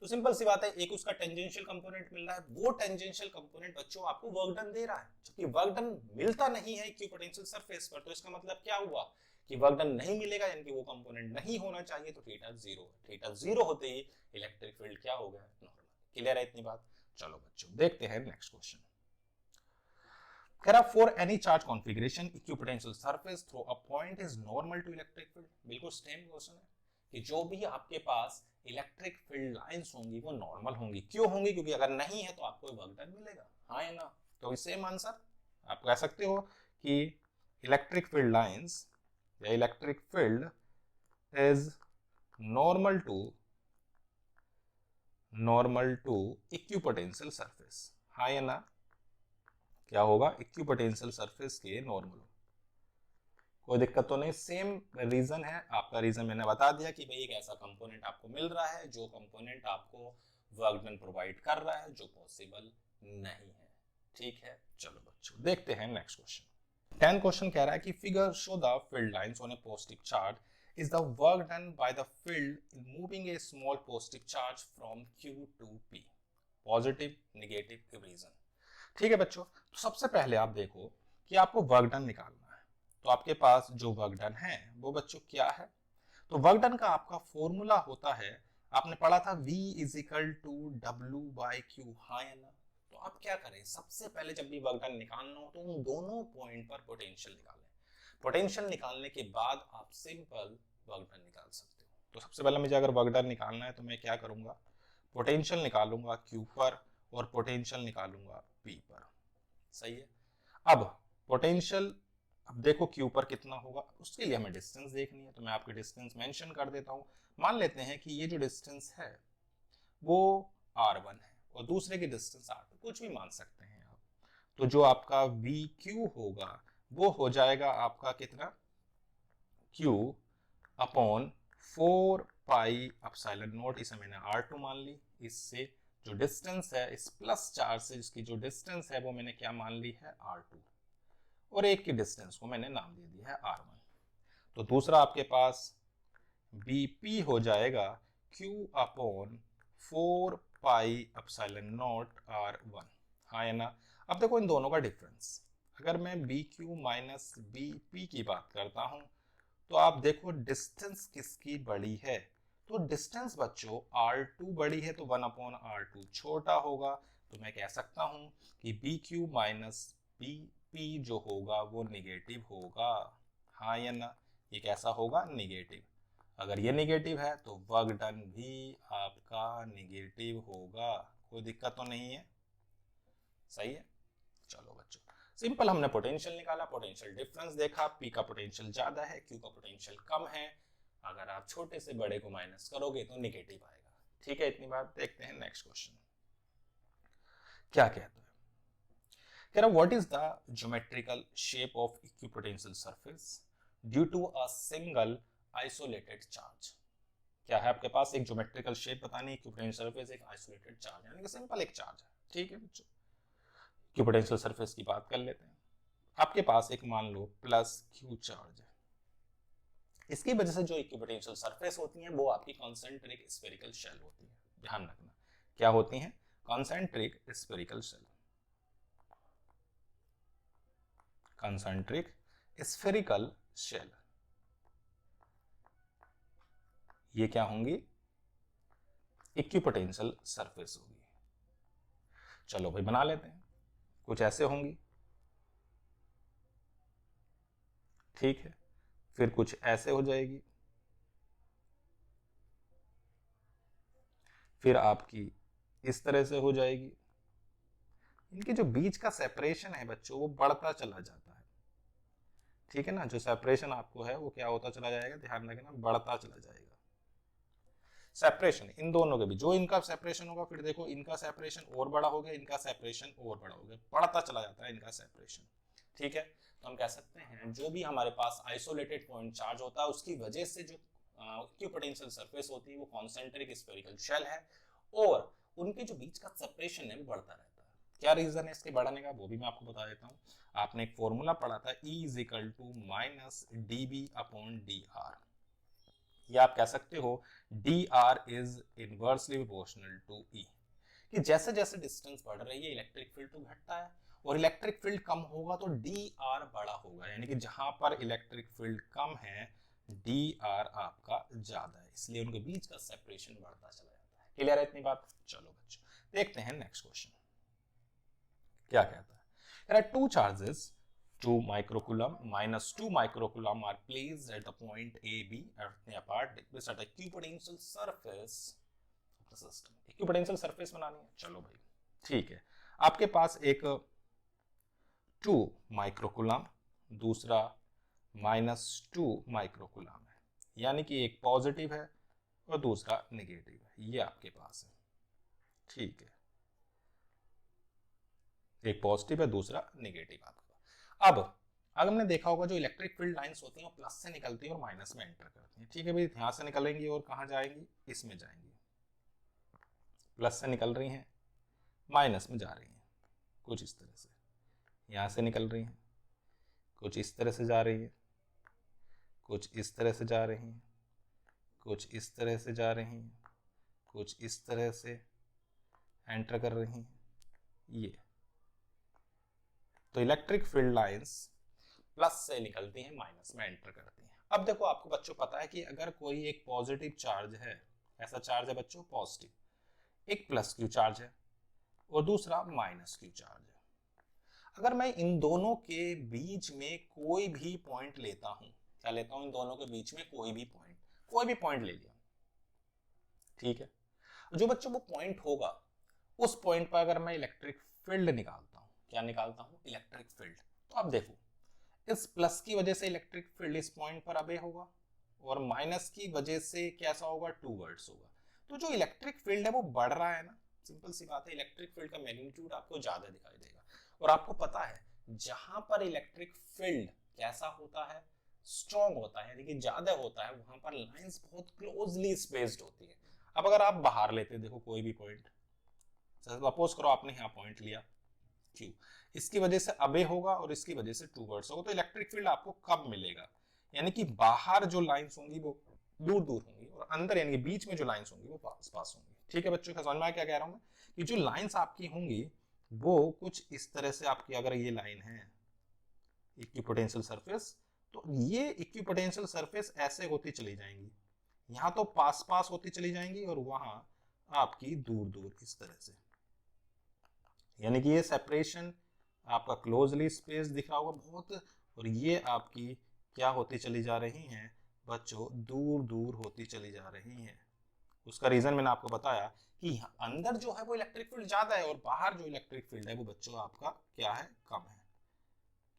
तो सिंपल सी बात है, एक उसका टेंजेंशियल कंपोनेंट मिल रहा है, वो टेंजेंशियल कंपोनेंट बच्चों आपको वर्क डन दे रहा है, जबकि वर्क डन मिलता नहीं है इक्विपोटेंशियल सरफेस पर। तो इसका मतलब क्या हुआ कि वर्क डन नहीं मिलेगा, यानी कि वो कंपोनेंट नहीं होना चाहिए, तो थीटा 0 है। थीटा 0 होते ही इलेक्ट्रिक फील्ड क्या हो गया, नॉर्मल। क्लियर है इतनी बात। चलो बच्चों देखते हैं नेक्स्ट क्वेश्चन। कह रहा for any charge configuration equipotential surface through a point is normal to electric field. बिल्कुल सेम क्वेश्चन है कि जो भी आपके पास इलेक्ट्रिक फील्ड लाइंस होंगी वो नॉर्मल होंगी। क्यों होंगी, क्योंकि अगर नहीं है तो आपको वर्क डन मिलेगा, हाँ या ना। तो सेम आंसर आप कह सकते हो कि इलेक्ट्रिक फील्ड लाइंस या electric field is normal to equipotential surface, हाँ या ना। क्या होगा, इक्विपोटेंशियल सरफेस के नॉर्मल। कोई दिक्कत तो नहीं, सेम रीजन है। आपका रीजन मैंने बता दिया कि भाई एक ऐसा कंपोनेंट आपको मिल रहा है जो कंपोनेंट आपको वर्क डन प्रोवाइड कर रहा है, जो पॉसिबल नहीं है। ठीक है, चलो बच्चों देखते हैं नेक्स्ट क्वेश्चन। 10 क्वेश्चन कह रहा है कि figure show the field lines on A positive charge is the work done by the field in moving a small positive charge from Q to P. Positive, negative, evaluation. ठीक है बच्चों, तो सबसे पहले आप देखो कि आपको वर्क डन निकालना है। तो आपके पास जो वर्क डन है वो बच्चों क्या है, तो वर्क डन का आपका फॉर्मूला होता है, आपने पढ़ा था V is equal to W/Q, हाँ या ना। तो आप क्या करें, सबसे पहले जब भी वर्क डन निकालना हो तो उन दोनों पॉइंट पर पोटेंशियल निकालें। पोटेंशियल निकालने के बाद आप सिंपल वर्क डन निकाल सकते हो। तो सबसे पहले मुझे अगर वर्क डन निकालना है तो मैं क्या करूंगा, पोटेंशियल निकालूंगा Q पर और पोटेंशियल निकालूंगा P पर। सही है। अब पोटेंशियल, अब देखो Q पर कितना होगा, उसके लिए हमें डिस्टेंस देखनी है, तो मैं आपकी डिस्टेंस मेंशन कर देता हूं। मान लेते हैं कि ये जो डिस्टेंस है वो R1 है और दूसरे की डिस्टेंस R2, कुछ भी मान सकते हैं आप। तो जो आपका VQ होगा वो हो जाएगा आपका कितना, Q upon 4 pi epsilon not, इसे मैंने R2 मान ली। इससे जो डिस्टेंस है, इस प्लस चार्ज से इसकी जो डिस्टेंस है वो मैंने क्या मान ली है, R2, और एक की डिस्टेंस को मैंने नाम दे दिया है R1। तो दूसरा आपके पास BP हो जाएगा Q upon 4 pi epsilon not r1, हाँ है ना। अब देखो इन दोनों का डिफरेंस, अगर मैं B Q minus B P की बात करता हूं तो आप देखो डिस्टेंस किसकी बड़ी है, तो डिस्टेंस बच्चों r2 बड़ी है तो 1/r2 छोटा होगा, तो मैं कह सकता हूं कि B Q minus B P जो होगा वो निगेटिव होगा, हाँ या ना। ये कैसा होगा, निगेटिव। अगर ये निगेटिव है तो वर्क डन भी आपका निगेटिव होगा, कोई दिक्कत तो नहीं है, सही है। चलो बच्चों, सिंपल हमने पोटेंशियल निकाला, पोटेंशियल डिफरेंस देखा, पी का पोटेंशियल ज्यादा है, क्यू का पोटेंशियल कम है। अगर आप छोटे से बड़े को माइनस करोगे तो निगेटिव आएगा, ठीक है। इतनी बात, देखते हैं नेक्स्ट क्वेश्चन क्या कहता है। कह रहा what is the geometrical shape of equipotential surface due to a single isolated charge. क्या है आपके पास एक ज्योमेट्रिकल शेप बतानी है, इक्विपोटेंशियल सरफेस एक आइसोलेटेड चार्ज यानी कि सिंपल एक चार्ज है, ठीक है बच्चों। इक्विपोटेंशियल सरफेस की बात कर लेते हैं। आपके पास एक मान लो प्लस क्यू चार्ज है, इसकी वजह से जो इक्विपोटेंशियल सरफेस होती है वो आपकी कॉन्सेंट्रिक स्फेरिकल शेल होती है, ध्यान रखना क्या होती है, concentric spherical shell, concentric spherical shell. ये क्या होंगी, इक्विपोटेंशियल सरफेस होगी। चलो भाई बना लेते हैं, कुछ ऐसे होंगी, ठीक है, फिर कुछ ऐसे हो जाएगी, फिर आपकी इस तरह से हो जाएगी। इनके जो बीच का सेपरेशन है बच्चों वो बढ़ता चला जाता है, ठीक है ना। जो सेपरेशन आपको है वो क्या होता चला जाएगा, ध्यान रखना, बढ़ता चला जाएगा। सेपरेशन इन दोनों के बीच जो इनका सेपरेशन होगा, फिर देखो इनका सेपरेशन और बड़ा हो गया, इनका सेपरेशन और बड़ा हो गया, बढ़ता चला जाता है इनका सेपरेशन, ठीक है। तो हम कह सकते हैं जो भी हमारे पास आइसोलेटेड पॉइंट चार्ज होता है उसकी वजह से जो इक्विपोटेंशियल सरफेस होती है वो कॉन्सेंट्रिक स्फेरिकल शेल है, और उनके जो बीच का सेपरेशन है वो बढ़ता रहता है। क्या रीजन है इसके बढ़ने का वो भी मैं आपको बता देता हूँ। आपने एक फॉर्मूला पढ़ा था, E = -dB/dr, या आप कह सकते हो dr is inversely proportional to E, कि जैसे जैसे डिस्टेंस बढ़ रही है इलेक्ट्रिक फील्ड तो घटता है, और इलेक्ट्रिक फील्ड कम होगा तो dr बड़ा होगा, यानी कि जहां पर इलेक्ट्रिक फील्ड कम है dr आपका ज्यादा है, इसलिए उनके बीच का सेपरेशन बढ़ता चला जाता है। क्लियर है इतनी बात। चलो बच्चों देखते हैं नेक्स्ट क्वेश्चन क्या कहता है। There are two charges 2 microcoulomb minus 2 microcoulomb are placed at the point A, B at apart at the equipotential surface of the system. Equipotential surface बनानी है, चलो भाई ठीक है। आपके पास एक 2 माइक्रोकुलम दूसरा -2 माइक्रोकुलम है, यानी कि एक पॉजिटिव है और दूसरा नेगेटिव है, ये आपके पास है, ठीक है। एक पॉजिटिव है दूसरा नेगेटिव आपका। अब अगर हमने देखा होगा जो इलेक्ट्रिक फील्ड लाइंस होती हैं वो प्लस से निकलती है और माइनस में एंटर करती हैं, ठीक है भाई। यहां से निकलेंगी और कहां जाएंगी, इसमें जाएंगी, प्लस से निकल रही हैं माइनस में जा रही हैं, कुछ इस तरह से। यहां से निकल रही हैं कुछ इस तरह से जा रही है, कुछ इस तरह से जा रही हैं, कुछ इस तरह से जा रही हैं, कुछ इस तरह से एंटर कर रही हैं, ये। तो इलेक्ट्रिक फील्ड लाइंस प्लस से निकलती हैं माइनस में एंटर करती हैं। अब देखो आपको बच्चों पता है कि अगर कोई एक पॉजिटिव चार्ज है, ऐसा चार्ज है बच्चों पॉजिटिव, एक प्लस क्यू चार्ज है और दूसरा माइनस क्यू चार्ज है, अगर मैं इन दोनों के बीच में कोई भी पॉइंट लेता हूं, क्या लेता हूं, इन दोनों के बीच में कोई भी पॉइंट ले लिया, ठीक है। जो बच्चों वो पॉइंट होगा उस पॉइंट पर अगर मैं इलेक्ट्रिक फील्ड निकालता हूं, क्या निकालता हूं, इलेक्ट्रिक फील्ड, तो अब देखो इस प्लस की वजह से इलेक्ट्रिक फील्ड इस पॉइंट पर अबे होगा और माइनस की वजह से कैसा होगा, टूवर्ड्स होगा। तो जो इलेक्ट्रिक फील्ड है वो बढ़ रहा है ना, सिंपल सी बात है, इलेक्ट्रिक फील्ड का मैग्नीट्यूड आपको ज्यादा दिखाई देगा। और आपको पता है जहां पर इलेक्ट्रिक फील्ड कैसा होता है, स्ट्रॉन्ग होता है, यानी कि ज्यादा होता है, वहां पर लाइंस बहुत क्लोजली स्पेस्ड होती है। अब अगर आप बाहर लेते देखो कोई भी पॉइंट, सपोज करो आपने यहाँ पॉइंट लिया Q, इसकी वजह से अबे होगा और इसकी वजह से टूवर्ड्स होगा, तो इलेक्ट्रिक फील्ड आपको कब मिलेगा, यानी कि बाहर जो लाइंस होंगी वो दूर दूर होंगी और अंदर यानी कि बीच में जो लाइंस होंगी वो पास पास होंगी, ठीक है बच्चों, का समझ में आया क्या कह रहा हूं मैं, कि जो लाइंस आपकी होंगी वो कुछ इस तरह से आपकी, अगर ये लाइन है इक्विपोटेंशियल सरफेस, तो ये इक्विपोटेंशियल सरफेस ऐसे होती चली जाएंगी, यहां तो पास पास होती चली जाएंगी और वहां आपकी दूर दूर इस तरह से, यानी कि ये सेपरेशन आपका क्लोजली स्पेस दिख रहा होगा बहुत, और ये आपकी क्या होती चली जा रही हैं बच्चों, दूर दूर होती चली जा रही हैं। उसका रीजन मैंने आपको बताया कि अंदर जो है वो इलेक्ट्रिक फील्ड ज्यादा है और बाहर जो इलेक्ट्रिक फील्ड है वो बच्चों आपका क्या है, कम है।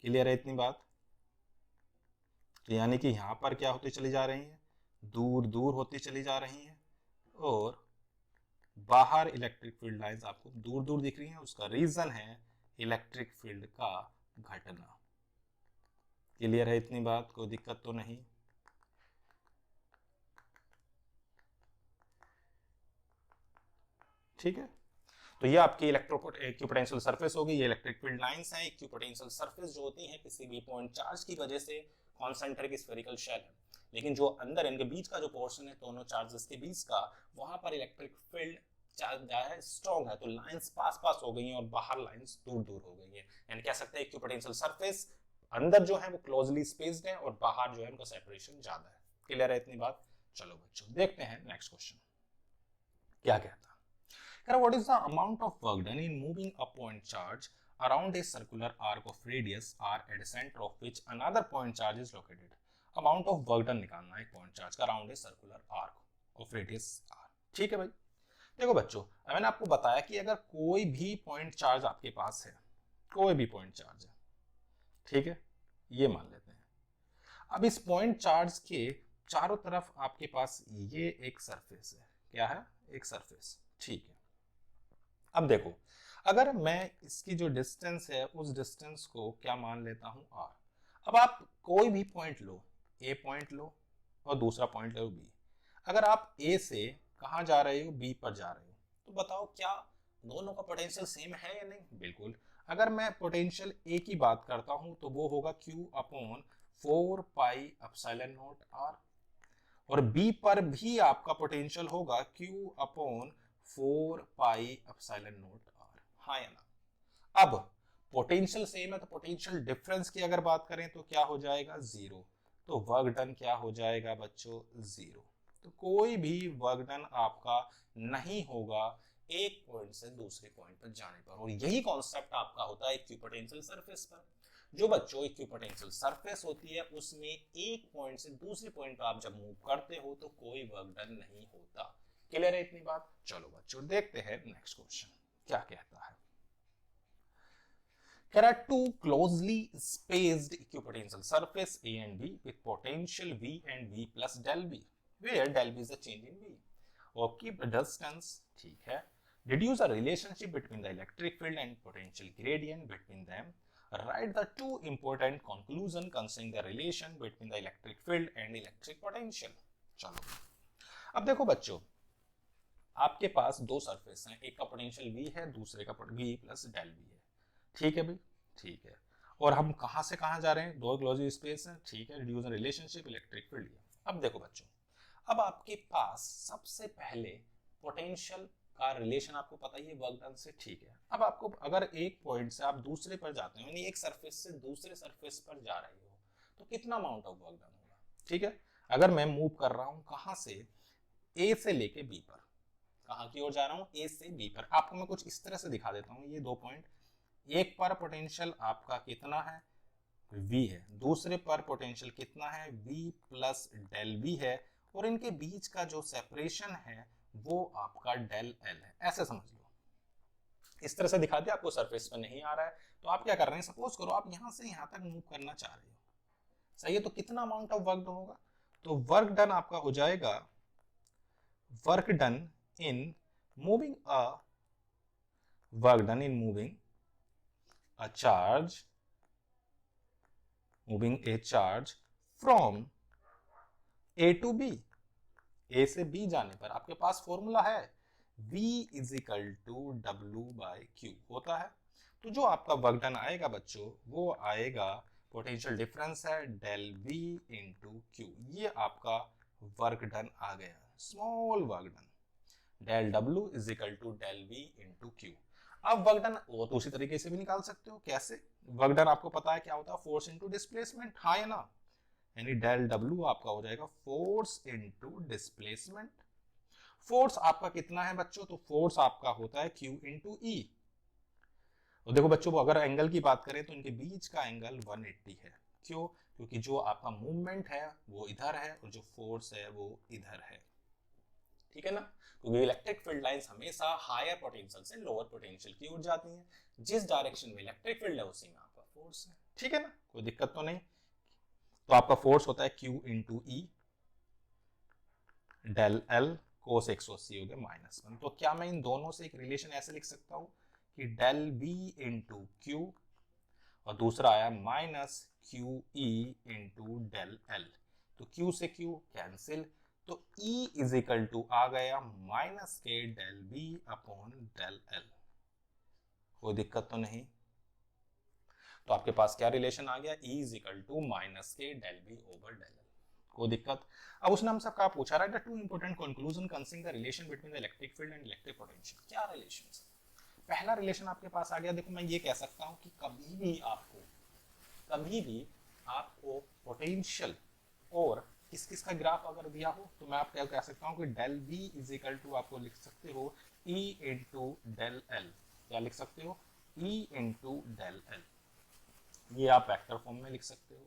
क्लियर है इतनी बात? तो यानी कि यहां पर क्या होती चली जा रही है, दूर दूर होती चली जा रही हैं, और बाहर इलेक्ट्रिक फील्ड लाइंस आपको दूर दूर दिख रही हैं। उसका रीजन है इलेक्ट्रिक फील्ड का घटना। क्लियर है इतनी बात? कोई दिक्कत तो नहीं? ठीक है, तो ये आपकी इक्विपोटेंशियल सरफेस होगी, ये इलेक्ट्रिक फील्ड लाइंस हैं। इक्विपोटेंशियल सरफेस जो होती हैं किसी भी पॉइंट चार्ज की वजह से कॉन्सेंट्रिक स्फेरिकल शेल है, लेकिन जो अंदर इनके बीच का जो पोर्शन है दोनों चार्जेस के बीच का, वहां पर इलेक्ट्रिक फील्ड चार्ज है स्ट्रॉन्ग है, तो लाइंस पास पास हो गई हैं और बाहर लाइंस दूर दूर हो गई हैं। यानी कह सकते हैं इक्विपोटेंशियल सरफेस अंदर जो है वो क्लोजली स्पेस्ड है और बाहर जो है उनका सेपरेशन ज्यादा है। क्लियर है इतनी बात? चलो बच्चों देखते हैं नेक्स्ट क्वेश्चन क्या कहता है। What is the amount of work done in moving a point charge around a circular arc of radius r at the center of which another point charge is located? Amount of work done निकालना है एक point charge का around a circular arc of radius r। ठीक है भाई, देखो बच्चों मैंने आपको बताया कि अगर कोई भी point charge आपके पास है, कोई भी point charge है, ठीक है, ये मान लेते हैं। अब इस point charge के चारों तरफ आपके पास ये एक सरफेस है, क्या है, एक सरफेस, ठीक है। अब देखो अगर मैं इसकी जो डिस्टेंस है उस डिस्टेंस को क्या मान लेता हूं r। अब आप कोई भी पॉइंट लो, a पॉइंट लो और दूसरा पॉइंट लो b। अगर आप a से कहां जा रहे हो, b पर जा रहे हो, तो बताओ क्या दोनों का पोटेंशियल सेम है या नहीं? बिल्कुल। अगर मैं पोटेंशियल a की बात करता हूं तो वो होगा q upon 4 pi epsilon naught r, और b पर भी आपका पोटेंशियल होगा q upon 4 pi epsilon naught r। हाँ या ना? अब पोटेंशियल सेम है तो पोटेंशियल डिफरेंस की अगर बात करें तो क्या हो जाएगा, जीरो। तो वर्क डन क्या हो जाएगा बच्चों, जीरो। तो कोई भी वर्क डन आपका नहीं होगा एक पॉइंट से दूसरे पॉइंट पर जाने पर, और यही कॉन्सेप्ट आपका होता है इक्विपोटेंशियल सरफेस पर। जो बच्चों इक्विपोटेंशियल सरफेस होती है उसमें एक पॉइंट से दूसरे पॉइंट पर आप जब मूव करते हो तो कोई वर्क डन नहीं होता। क्लियर है इतनी बात? चलो बच्चों देखते हैं नेक्स्ट क्वेश्चन क्या कहता है। There are two closely spaced equipotential surface A and B with potential V and V plus del V, where del V is the change in V. और keep the distance, ठीक है। Deduce a relationship between the electric field and potential gradient between them. Write the two important conclusion concerning the relation between the electric field and electric potential. चलो अब देखो बच्चों, आपके पास दो surface हैं, एक का पोटेंशियल V है, दूसरे का V प्लस डेल V है। ठीक है भाई, ठीक है। और हम कहां से कहां जा रहे हैं, दो क्लोज स्पेस है, ठीक है। Reduce relationship electric field. अब देखो बच्चों, अब आपके पास सबसे पहले पोटेंशियल का रिलेशन आपको पता ही है वर्क डन से, ठीक है। अब आपको अगर एक पॉइंट से आप दूसरे पर जाते हो, यानी एक सरफेस से दूसरे सरफेस पर जा रहे हो, तो कितना अमाउंट ऑफ वर्क डन होगा, ठीक है। अगर मैं मूव कर रहा हूं कहां से, ए से लेके बी पर, कहां की ओर जा रहा हूं, ए से बी पर। आपको मैं कुछ इस तरह से दिखा देता हूं, ये दो पॉइंट, एक पर पोटेंशियल आपका कितना है, V है, दूसरे पर पोटेंशियल कितना है, V प्लस डेल V है, और इनके बीच का जो सेपरेशन है वो आपका डेल L है। ऐसे समझ लो, इस तरह से दिखा दिया, आपको सरफेस पर नहीं आ रहा है तो आप क्या कर रहे हैं, सपोज करो आप यहां से यहां तक मूव करना चाह रहे हो, सही है। तो कितना अमाउंट ऑफ वर्क डन होगा, तो वर्क डन आपका हो जाएगा, work done in moving work done in moving a charge, moving a charge from A to B, A से B जाने पर आपके पास फॉर्मूला है V is equal to W bye Q होता है। तो जो आपका वर्क डन आएगा बच्चों वो आएगा, पोटेंशियल डिफरेंस है डेल V इंटू Q, ये आपका वर्क डन आ गया, small work done. Del W is equal to del V into Q. अब वर्क डन वो तो उसी तरीके से भी निकाल सकते हो। कैसे? वर्क डन आपको पता है क्या होता है, फोर्स इंटू डिस्प्लेसमेंट, हाँ है ना। यानी डेल डब्ल्यू आपका हो जाएगा फोर्स इंटू डिस्प्लेसमेंट। फोर्स आपका कितना है बच्चों? तो फोर्स आपका होता है क्यू इंटू ई। और देखो बच्चों, अगर एंगल की बात करें तो इनके बीच का एंगल 180 है। क्यों? क्योंकि जो आपका मूवमेंट है वो इधर है और जो फोर्स है वो इधर है। ठीक है ना? क्योंकि इलेक्ट्रिक फील्ड लाइंस हमेशा हायर पोटेंशियल से लोअर पोटेंशियल की ओर जाती हैं। जिस डायरेक्शन में इलेक्ट्रिक फील्ड है उसी में आपका फोर्स है। ठीक है ना? कोई दिक्कत तो नहीं। तो आपका फोर्स होता है q into E del l cos 180 हो गया -1। तो क्या मैं इन दोनों से एक रिलेशन ऐसे लिख सकता हूं कि डेल बी इंटू क्यू और दूसरा आया minus Q E into del L. तो क्यू से क्यू कैंसिल, तो E इज इक्वल टू आ गया माइनस के del B upon del L. कोई दिक्कत तो नहीं। तो आपके पास क्या रिलेशन आ गया? E is equal to minus के del V over del L. कोई दिक्कत? अब उसने हमसे क्या पूछा रहा है, two important conclusion considering the relation between the electric field and electric potential. क्या रिलेशन है? पहला रिलेशन आपके पास आ गया। देखो मैं ये कह सकता हूं कि कभी भी आपको पोटेंशियल और किस किस का ग्राफ अगर दिया हो तो मैं आप क्या कह सकता हूं कि del B is equal to आपको लिख सकते हो ई इंटू डेल एल। क्या लिख सकते हो? E into del L. ये आप वेक्टर फॉर्म में लिख सकते हो।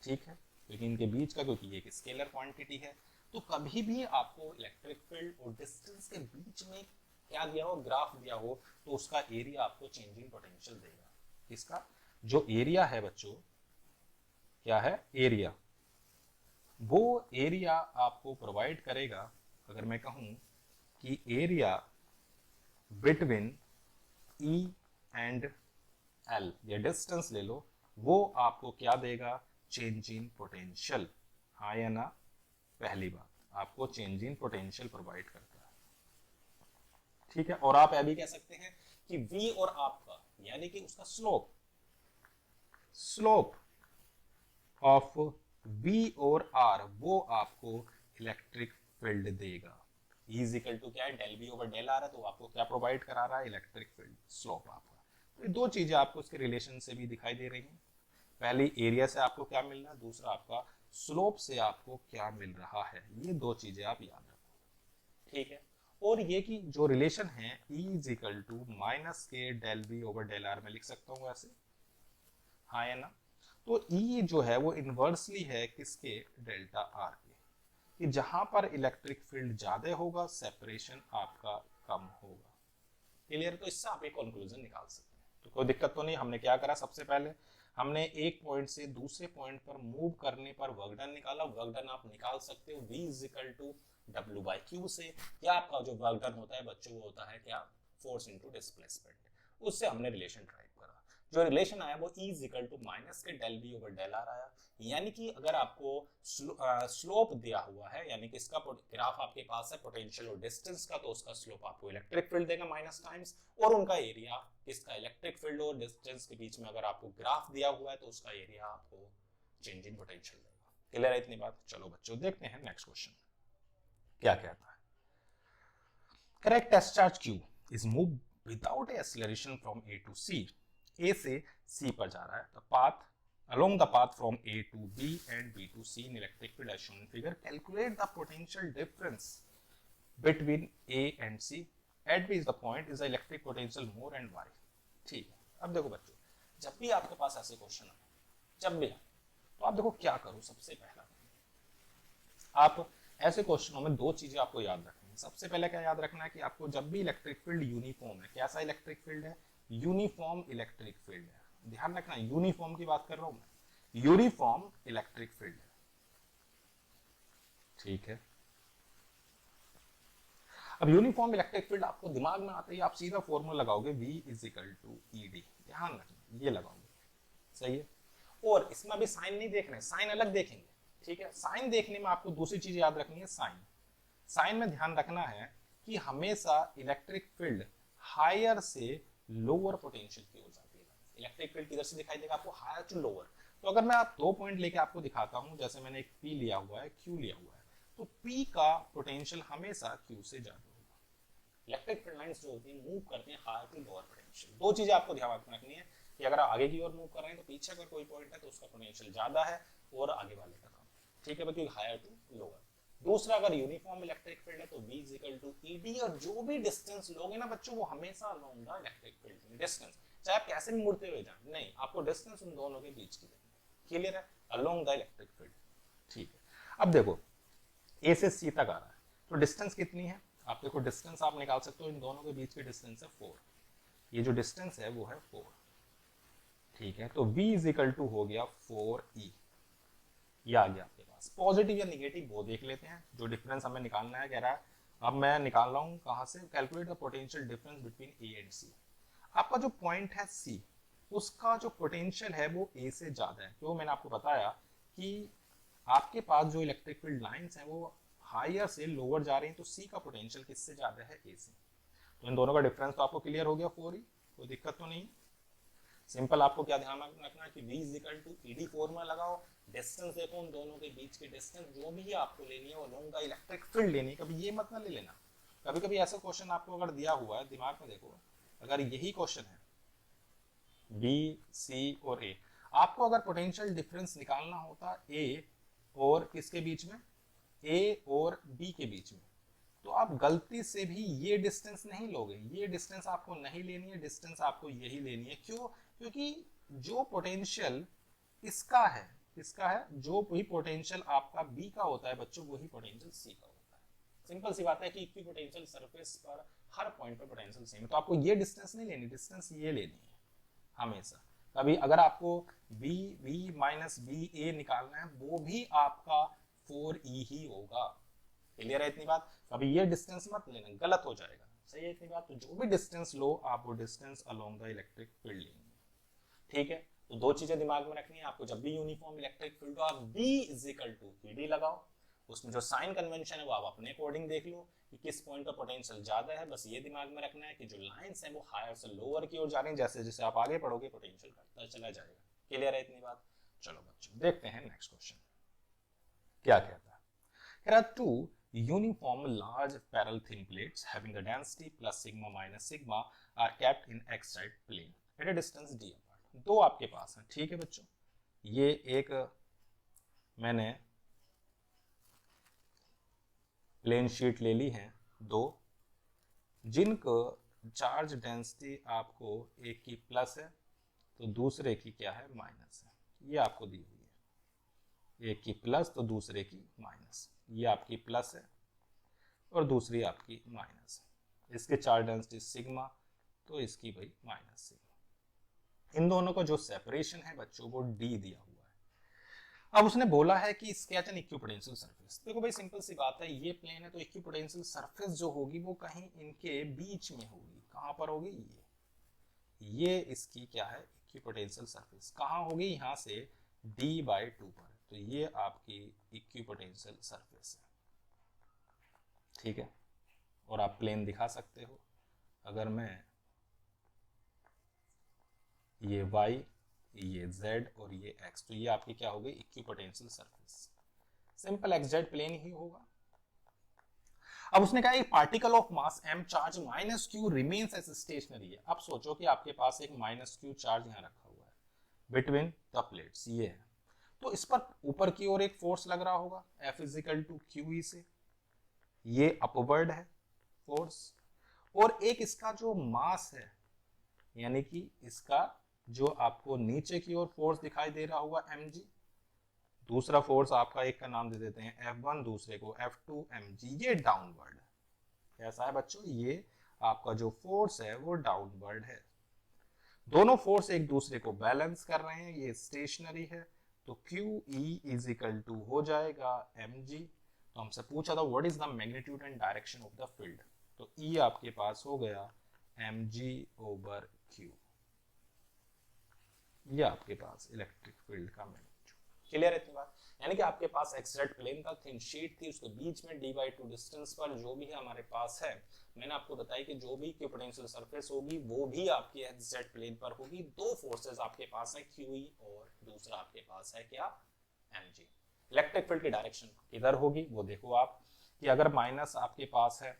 ठीक है, क्योंकि इनके बीच का, क्योंकि ये एक स्केलर क्वांटिटी है, तो कभी भी आपको इलेक्ट्रिक फील्ड और डिस्टेंस के बीच में क्या दिया हो, ग्राफ दिया हो, तो उसका एरिया आपको चेंजिंग पोटेंशियल देगा। इसका जो एरिया है बच्चों, क्या है एरिया, वो एरिया आपको प्रोवाइड करेगा। अगर मैं कहूं कि area between E and L, या डिस्टेंस ले लो, वो आपको क्या देगा? Change in potential. हाँ या ना? पहली बात, आपको चेंज इन पोटेंशियल प्रोवाइड करता है। ठीक है, और आप यह भी कह सकते हैं कि V और आपका यानी कि उसका स्लोप ऑफ V और R वो आपको इलेक्ट्रिक फील्ड देगा। E इज इक्वल टू क्या है? Del V over del R है, तो आपको क्या प्रोवाइड करा रहा है? इलेक्ट्रिक फील्ड, स्लोप आपका। तो ये दो चीजें आपको इसके रिलेशन से भी दिखाई दे रही हैं। पहली एरिया से आपको क्या मिल रहा है, दूसरा आपका स्लोप से आपको क्या मिल रहा है। ये दो चीजें आप याद रखो। ठीक है, और ये कि जो रिलेशन है E is equal to minus के del V over del r में लिख सकता हूँ ऐसे। हाँ या ना? तो E जो है वो इनवर्सली है किसके? डेल्टा आर के, कि जहां पर इलेक्ट्रिक फील्ड ज्यादा होगा सेपरेशन आपका कम होगा। क्लियर? तो इससे आप एक कंक्लूजन निकाल सकते हैं। तो कोई दिक्कत तो नहीं। हमने क्या करा, सबसे पहले हमने एक पॉइंट से दूसरे पॉइंट पर मूव करने पर वर्क डन निकाला। वर्क डन आप निकाल सकते हो V is equal to W by Q से, या आपका जो वर्क डन होता है बच्चों वो होता है क्या? Force into displacement. उससे हमने रिलेशन ड्राइव करा। जो रिलेशन आया वो E is equal to minus के del V over del r आया। यानी कि अगर आपको स्लोप दिया हुआ है, यानी कि इसका ग्राफ आपके पास है पोटेंशियल और डिस्टेंस का, तो उसका स्लोप आपको इलेक्ट्रिक फील्ड देगा माइनस टाइम्स, और उनका एरिया किसका? इलेक्ट्रिक फील्ड और डिस्टेंस के बीच में अगर आपको ग्राफ दिया हुआ है तो उसका एरिया आपको चेंज इन पोटेंशियल देगा। क्लियर है इतनी बात? चलो बच्चों देखते हैं नेक्स्ट क्वेश्चन क्या कहता है। Correct test charge Q is moved without a acceleration from A to C. A से C पर जा रहा है। The path along the path from A to B and B to C in electric field as shown in figure. Calculate the potential difference between A and C. At B is the point is the electric potential more and why. ठीक है, अब देखो बच्चों, जब भी आपके पास ऐसे question आए, जब भी तो आप देखो क्या करो। सबसे पहला, आप ऐसे क्वेश्चनों में दो चीजें आपको याद रखनी है। सबसे पहले क्या याद रखना है कि आपको जब भी इलेक्ट्रिक फील्ड यूनिफॉर्म है, कैसा इलेक्ट्रिक फील्ड है? यूनिफॉर्म इलेक्ट्रिक फील्ड है। ध्यान रखना, यूनिफॉर्म की बात कर रहा हूं मैं, यूनिफॉर्म इलेक्ट्रिक फील्ड है। ठीक है, अब यूनिफॉर्म इलेक्ट्रिक फील्ड आपको दिमाग में आते ही आप सीधा फॉर्मूला लगाओगे V is equal to E D. ध्यान रखना, ये लगाओगे, सही है। और इसमें अभी साइन नहीं देख रहे, साइन अलग देखेंगे। ठीक है, साइन देखने में आपको दूसरी चीज याद रखनी है, साइन। साइन में ध्यान रखना है कि हमेशा इलेक्ट्रिक फील्ड हायर से लोअर पोटेंशियल की हो जाती है। इलेक्ट्रिक फील्ड किधर से दिखाई देगा आपको? Higher to lower. तो अगर मैं आप दो पॉइंट लेके आपको दिखाता हूं, जैसे मैंने एक P लिया हुआ है, Q लिया हुआ है, तो P का पोटेंशियल हमेशा Q से ज्यादा होगा। इलेक्ट्रिक फील्ड लाइंस जो होती हैं मूव करते हैं हायर टू लोअर पोटेंशियल। दो चीजें आपको ध्यान में रखनी है कि अगर आगे की ओर मूव कर रहे हैं तो पीछे अगर कोई पॉइंट है तो उसका पोटेंशियल ज्यादा है और आगे वाले का कम, ठीक है, क्योंकि हायर टू लोअर। दूसरा, अगर यूनिफॉर्म इलेक्ट्रिक फील्ड है तो V is equal to ED, और जो भी डिस्टेंस लोगे ना बच्चों वो हमेशा along the electric field distance, चाहे आप कैसे भी मुड़ते हुए जाए, नहीं, आपको डिस्टेंस उन दोनों के बीच की लेनी है। क्लियर है? Along the electric field. ठीक है, अब देखो ए से सी तक आ रहा है तो डिस्टेंस कितनी है? आप देखो डिस्टेंस आप निकाल सकते हो, इन दोनों के बीच की डिस्टेंस है 4, ये जो डिस्टेंस है वो है 4, ठीक है। तो V इज इक्वल टू हो गया 4E, ये आ गया आपके पास। पॉजिटिव या निगेटिव वो देख लेते हैं, जो डिफरेंस हमें निकालना है कह रहा है। अब मैं निकाल रहा हूँ कहाँ से, calculate the potential difference between A and C. आपका जो पॉइंट है सी, उसका जो पोटेंशियल है वो ए से ज्यादा है, क्यों? मैंने आपको बताया कि आपके पास जो इलेक्ट्रिक फील्ड लाइंस हैं वो हायर से लोअर जा रही हैं, तो सी का पोटेंशियल किससे ज्यादा है? ए से। तो इन दोनों का डिफरेंस तो आपको क्लियर हो गया 4E, कोई दिक्कत तो नहीं। सिंपल आपको क्या ध्यान रखना है कि V is equal to ED formula लगाओ, डिस्टेंस देखो उन दोनों के बीच की डिस्टेंस जो भी आपको लेनी है वो अलोंग द इलेक्ट्रिक फील्ड लेनी है, कभी ये मत ना ले लेना। कभी कभी ऐसा क्वेश्चन आपको अगर दिया हुआ है, दिमाग में देखो, अगर यही क्वेश्चन है B, C और A, आपको अगर पोटेंशियल डिफरेंस निकालना होता A और किसके बीच में, A और B के बीच में, तो आप गलती से भी ये डिस्टेंस नहीं लोगे, ये डिस्टेंस आपको नहीं लेनी है, डिस्टेंस आपको यही लेनी है। क्यों? क्योंकि जो पोटेंशियल इसका है, किसका है, जो वही पोटेंशियल आपका B का होता है बच्चों, वही पोटेंशियल C का होता है। सिंपल सी बात है कि इक्वी पोटेंशियल सरफेस पर हर पॉइंट पर पोटेंशियल सेम है, तो आपको ये डिस्टेंस नहीं लेनी, डिस्टेंस ये लेनी है हमेशा। कभी अगर आपको B माइनस BA निकालना है वो भी आपका 4E ही होगा। क्लियर है इतनी बात? कभी ये डिस्टेंस मत लेना, गलत हो जाएगा। सही है इतनी बात? तो जो भी डिस्टेंस लो आप वो distance along the electric field लेंगे, ठीक है। तो दो चीजें दिमाग में रखनी है आपको, जब भी यूनिफॉर्म इलेक्ट्रिक फील्ड हो आप V is equal to ED लगाओ, उसमें जो साइन कन्वेंशन है वो आप अपने अकॉर्डिंग देख लो कि किस पॉइंट का पोटेंशियल ज्यादा है। बस ये दिमाग में रखना है कि जो लाइंस हैं वो हायर से लोअर की ओर जा रही हैं, जैसे जैसे आप आगे बढ़ोगे पोटेंशियल घटता चला जाएगा। क्लियर है इतनी बात? चलो बच्चों देखते हैं नेक्स्ट क्वेश्चन क्या कहता है। Here are two uniform large parallel thin plates having the density plus sigma minus sigma are kept in x-y plane at a distance d apart. दो आपके पास हैं, ठीक है बच्चों। ये एक मैंने प्लेन शीट ले ली है दो, जिनको चार्ज डेंसिटी आपको एक की प्लस है तो दूसरे की क्या है, माइनस है। ये आपको दी हुई है, एक की प्लस तो दूसरे की माइनस, ये आपकी प्लस है और दूसरी आपकी माइनस है। इसके चार्ज डेंसिटी सिग्मा तो इसकी भाई माइनस सिग्मा। इन दोनों का जो सेपरेशन है बच्चों वो D दिया हुआ है। अब उसने बोला है कि स्केच एन इक्विपोटेंशियल सरफेस। देखो भाई सिंपल सी बात है, ये प्लेन है तो इक्विपोटेंशियल सरफेस जो होगी वो कहीं इनके बीच में होगी। कहां पर होगी? ये इसकी क्या है, इक्विपोटेंशियल सरफेस कहां होगी, यहां से D/2 पर। तो ये आपकी इक्विपोटेंशियल सरफेस है, ठीक है। और आप प्लेन दिखा सकते हो, अगर मैं ये y, ये z और ये x, तो ये आपकी क्या होगी, equipotential surface. Simple xz plane ही होगा। अब उसने कहा particle of mass m charge minus q remains as stationary है। अब सोचो कि आपके पास एक माइनस क्यू चार्ज यहाँ रखा हुआ है बिटवीन द प्लेट्स, ये है, तो इस पर ऊपर की ओर एक फोर्स लग रहा होगा F is equal to QE से, ये अपवर्ड है फोर्स, और एक इसका जो मास है यानी कि इसका जो आपको नीचे की ओर फोर्स दिखाई दे रहा होगा mg, दूसरा फोर्स आपका एक का नाम दे देते हैं F1, दूसरे को F2 mg, ये डाउनवर्ड है। कैसा है बच्चों? ये आपका जो फोर्स है वो डाउनवर्ड है। दोनों फोर्स एक दूसरे को बैलेंस कर रहे हैं, ये स्टेशनरी है, तो QE इज इक्वल टू हो जाएगा mg। तो हमसे पूछा था what is the magnitude and direction of the field, तो E आपके पास हो गया mg/q, ये आपके पास इलेक्ट्रिक फील्ड का मैग्नीट्यूड। क्लियर है इतनी बात? यानी कि आपके पास एक्सजेड प्लेन का थिन शीट थी, उसके बीच में D/2 डिस्टेंस पर जो भी हमारे पास है, मैंने आपको बताया कि जो भी इक्विपोटेंशियल सरफेस होगी वो भी आपके एक्सजेड प्लेन पर होगी। दो फोर्सेस आपके पास है QE और दूसरा आपके पास है क्या, mg। इलेक्ट्रिक फील्ड की डायरेक्शन किधर होगी वो देखो आप, कि अगर माइनस आपके पास है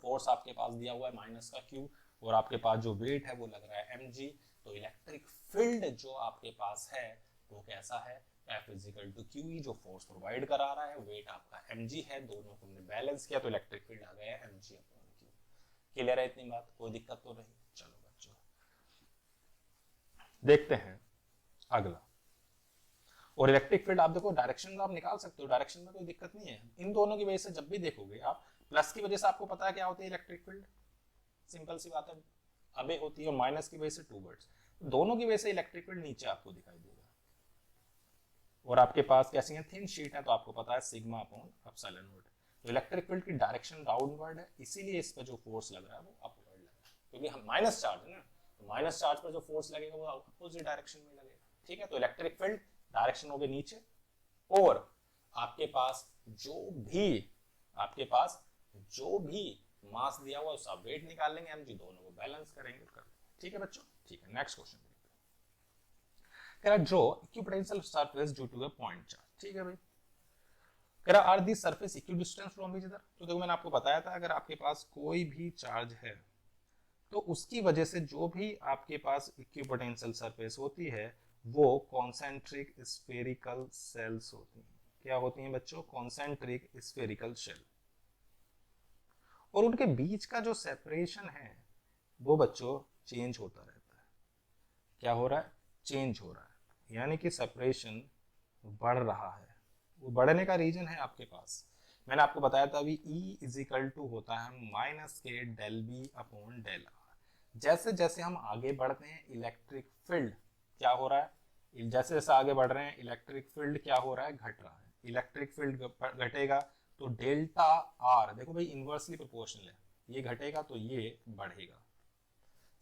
फोर्स आपके पास दिया हुआ है माइनस का क्यू, और आपके पास जो वेट है वो लग रहा है mg, तो इलेक्ट्रिक फील्ड जो आपके पास है वो कैसा है, F is equal to Q E, जो फोर्स प्रोवाइड करा रहा है, वेट आपका mg है, दोनों को हमने बैलेंस किया तो इलेक्ट्रिक फील्ड आ गया mg अपॉन क्यू। क्लियर है इतनी बात, कोई दिक्कत तो नहीं। चलो बच्चों देखते हैं अगला। और इलेक्ट्रिक फील्ड आप देखो डायरेक्शन आप निकाल सकते हो, डायरेक्शन में कोई दिक्कत नहीं है। इन दोनों की वजह से जब भी देखोगे आप, प्लस की वजह से आपको पता है क्या होती है इलेक्ट्रिक फील्ड, सिंपल सी बात है, अबे होती है, और माइनस की वजह से टूवर्ड्स, दोनों की वजह से इलेक्ट्रिक फील्ड नीचे आपको दिखाई देगा। और आपके पास कैसी है, थिन शीट है, तो आपको पता है सिग्मा अपॉन एप्सिलॉन नॉट। तो इलेक्ट्रिक फील्ड की डायरेक्शन डाउनवर्ड है, इसीलिए इस पर जो फोर्स लग रहा है वो अपवर्ड लग रहा है, क्योंकि हम माइनस चार्ज है ना, तो माइनस चार्ज पर जो फोर्स लगेगा वो अपोजिट डायरेक्शन में लगेगा। ठीक है, तो इलेक्ट्रिक फील्ड डायरेक्शन हो गई नीचे, और आपके पास जो भी मास दिया हुआ उसका वेट निकाल लेंगे mg, दोनों को बैलेंस करेंगे कर। ठीक है बच्चों, ठीक है, नेक्स्ट क्वेश्चन देखते हैं। कह रहा draw equipotential surface due to a point charge. ठीक है भाई, कह रहा are the surface equidistance from each other. तो देखो मैंने आपको बताया था अगर आपके पास कोई भी चार्ज है तो उसकी वजह से जो भी आपके पास इक्विपोटेंशियल सरफेस होती है वो कॉन्सेंट्रिक स्फेरिकल सेल्स होती हैं। क्या होती हैं बच्चों, कॉन्सेंट्रिक स्फेरिकल शेल, और उनके बीच का जो सेपरेशन है वो बच्चों चेंज होता रहता है। क्या हो रहा है, चेंज हो रहा है, यानी कि सेपरेशन बढ़ रहा है। वो बढ़ने का रीजन है आपके पास, मैंने आपको बताया था अभी, E इजिकल टू होता है माइनस के del B upon del R. जैसे जैसे हम आगे बढ़ते हैं इलेक्ट्रिक फील्ड क्या हो रहा है, जैसे जैसे आगे बढ़ रहे हैं इलेक्ट्रिक फील्ड क्या हो रहा है, घट रहा है। इलेक्ट्रिक फील्ड घटेगा तो डेल्टा आर, देखो भाई इनवर्सली प्रोपोर्शनल है, ये घटेगा तो ये बढ़ेगा।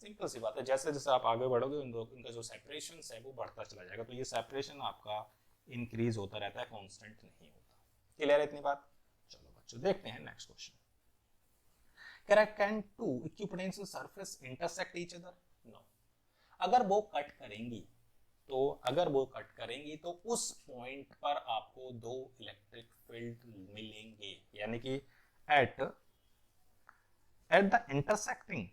सिंपल सी बात है, जैसे जैसे आप आगे बढ़ोगे उनका जो सेपरेशन है वो बढ़ता चला जाएगा, तो ये सेपरेशन आपका इंक्रीज होता रहता है, कांस्टेंट नहीं होता। क्लियर है इतनी बात। चलो बच्चों देखते हैं नेक्स्ट क्वेश्चन। कह रहा है can two equipotential surface intersect each other. No, अगर वो कट करेंगी तो उस पॉइंट पर आपको दो इलेक्ट्रिक फील्ड मिलेंगे, यानी कि at the intersecting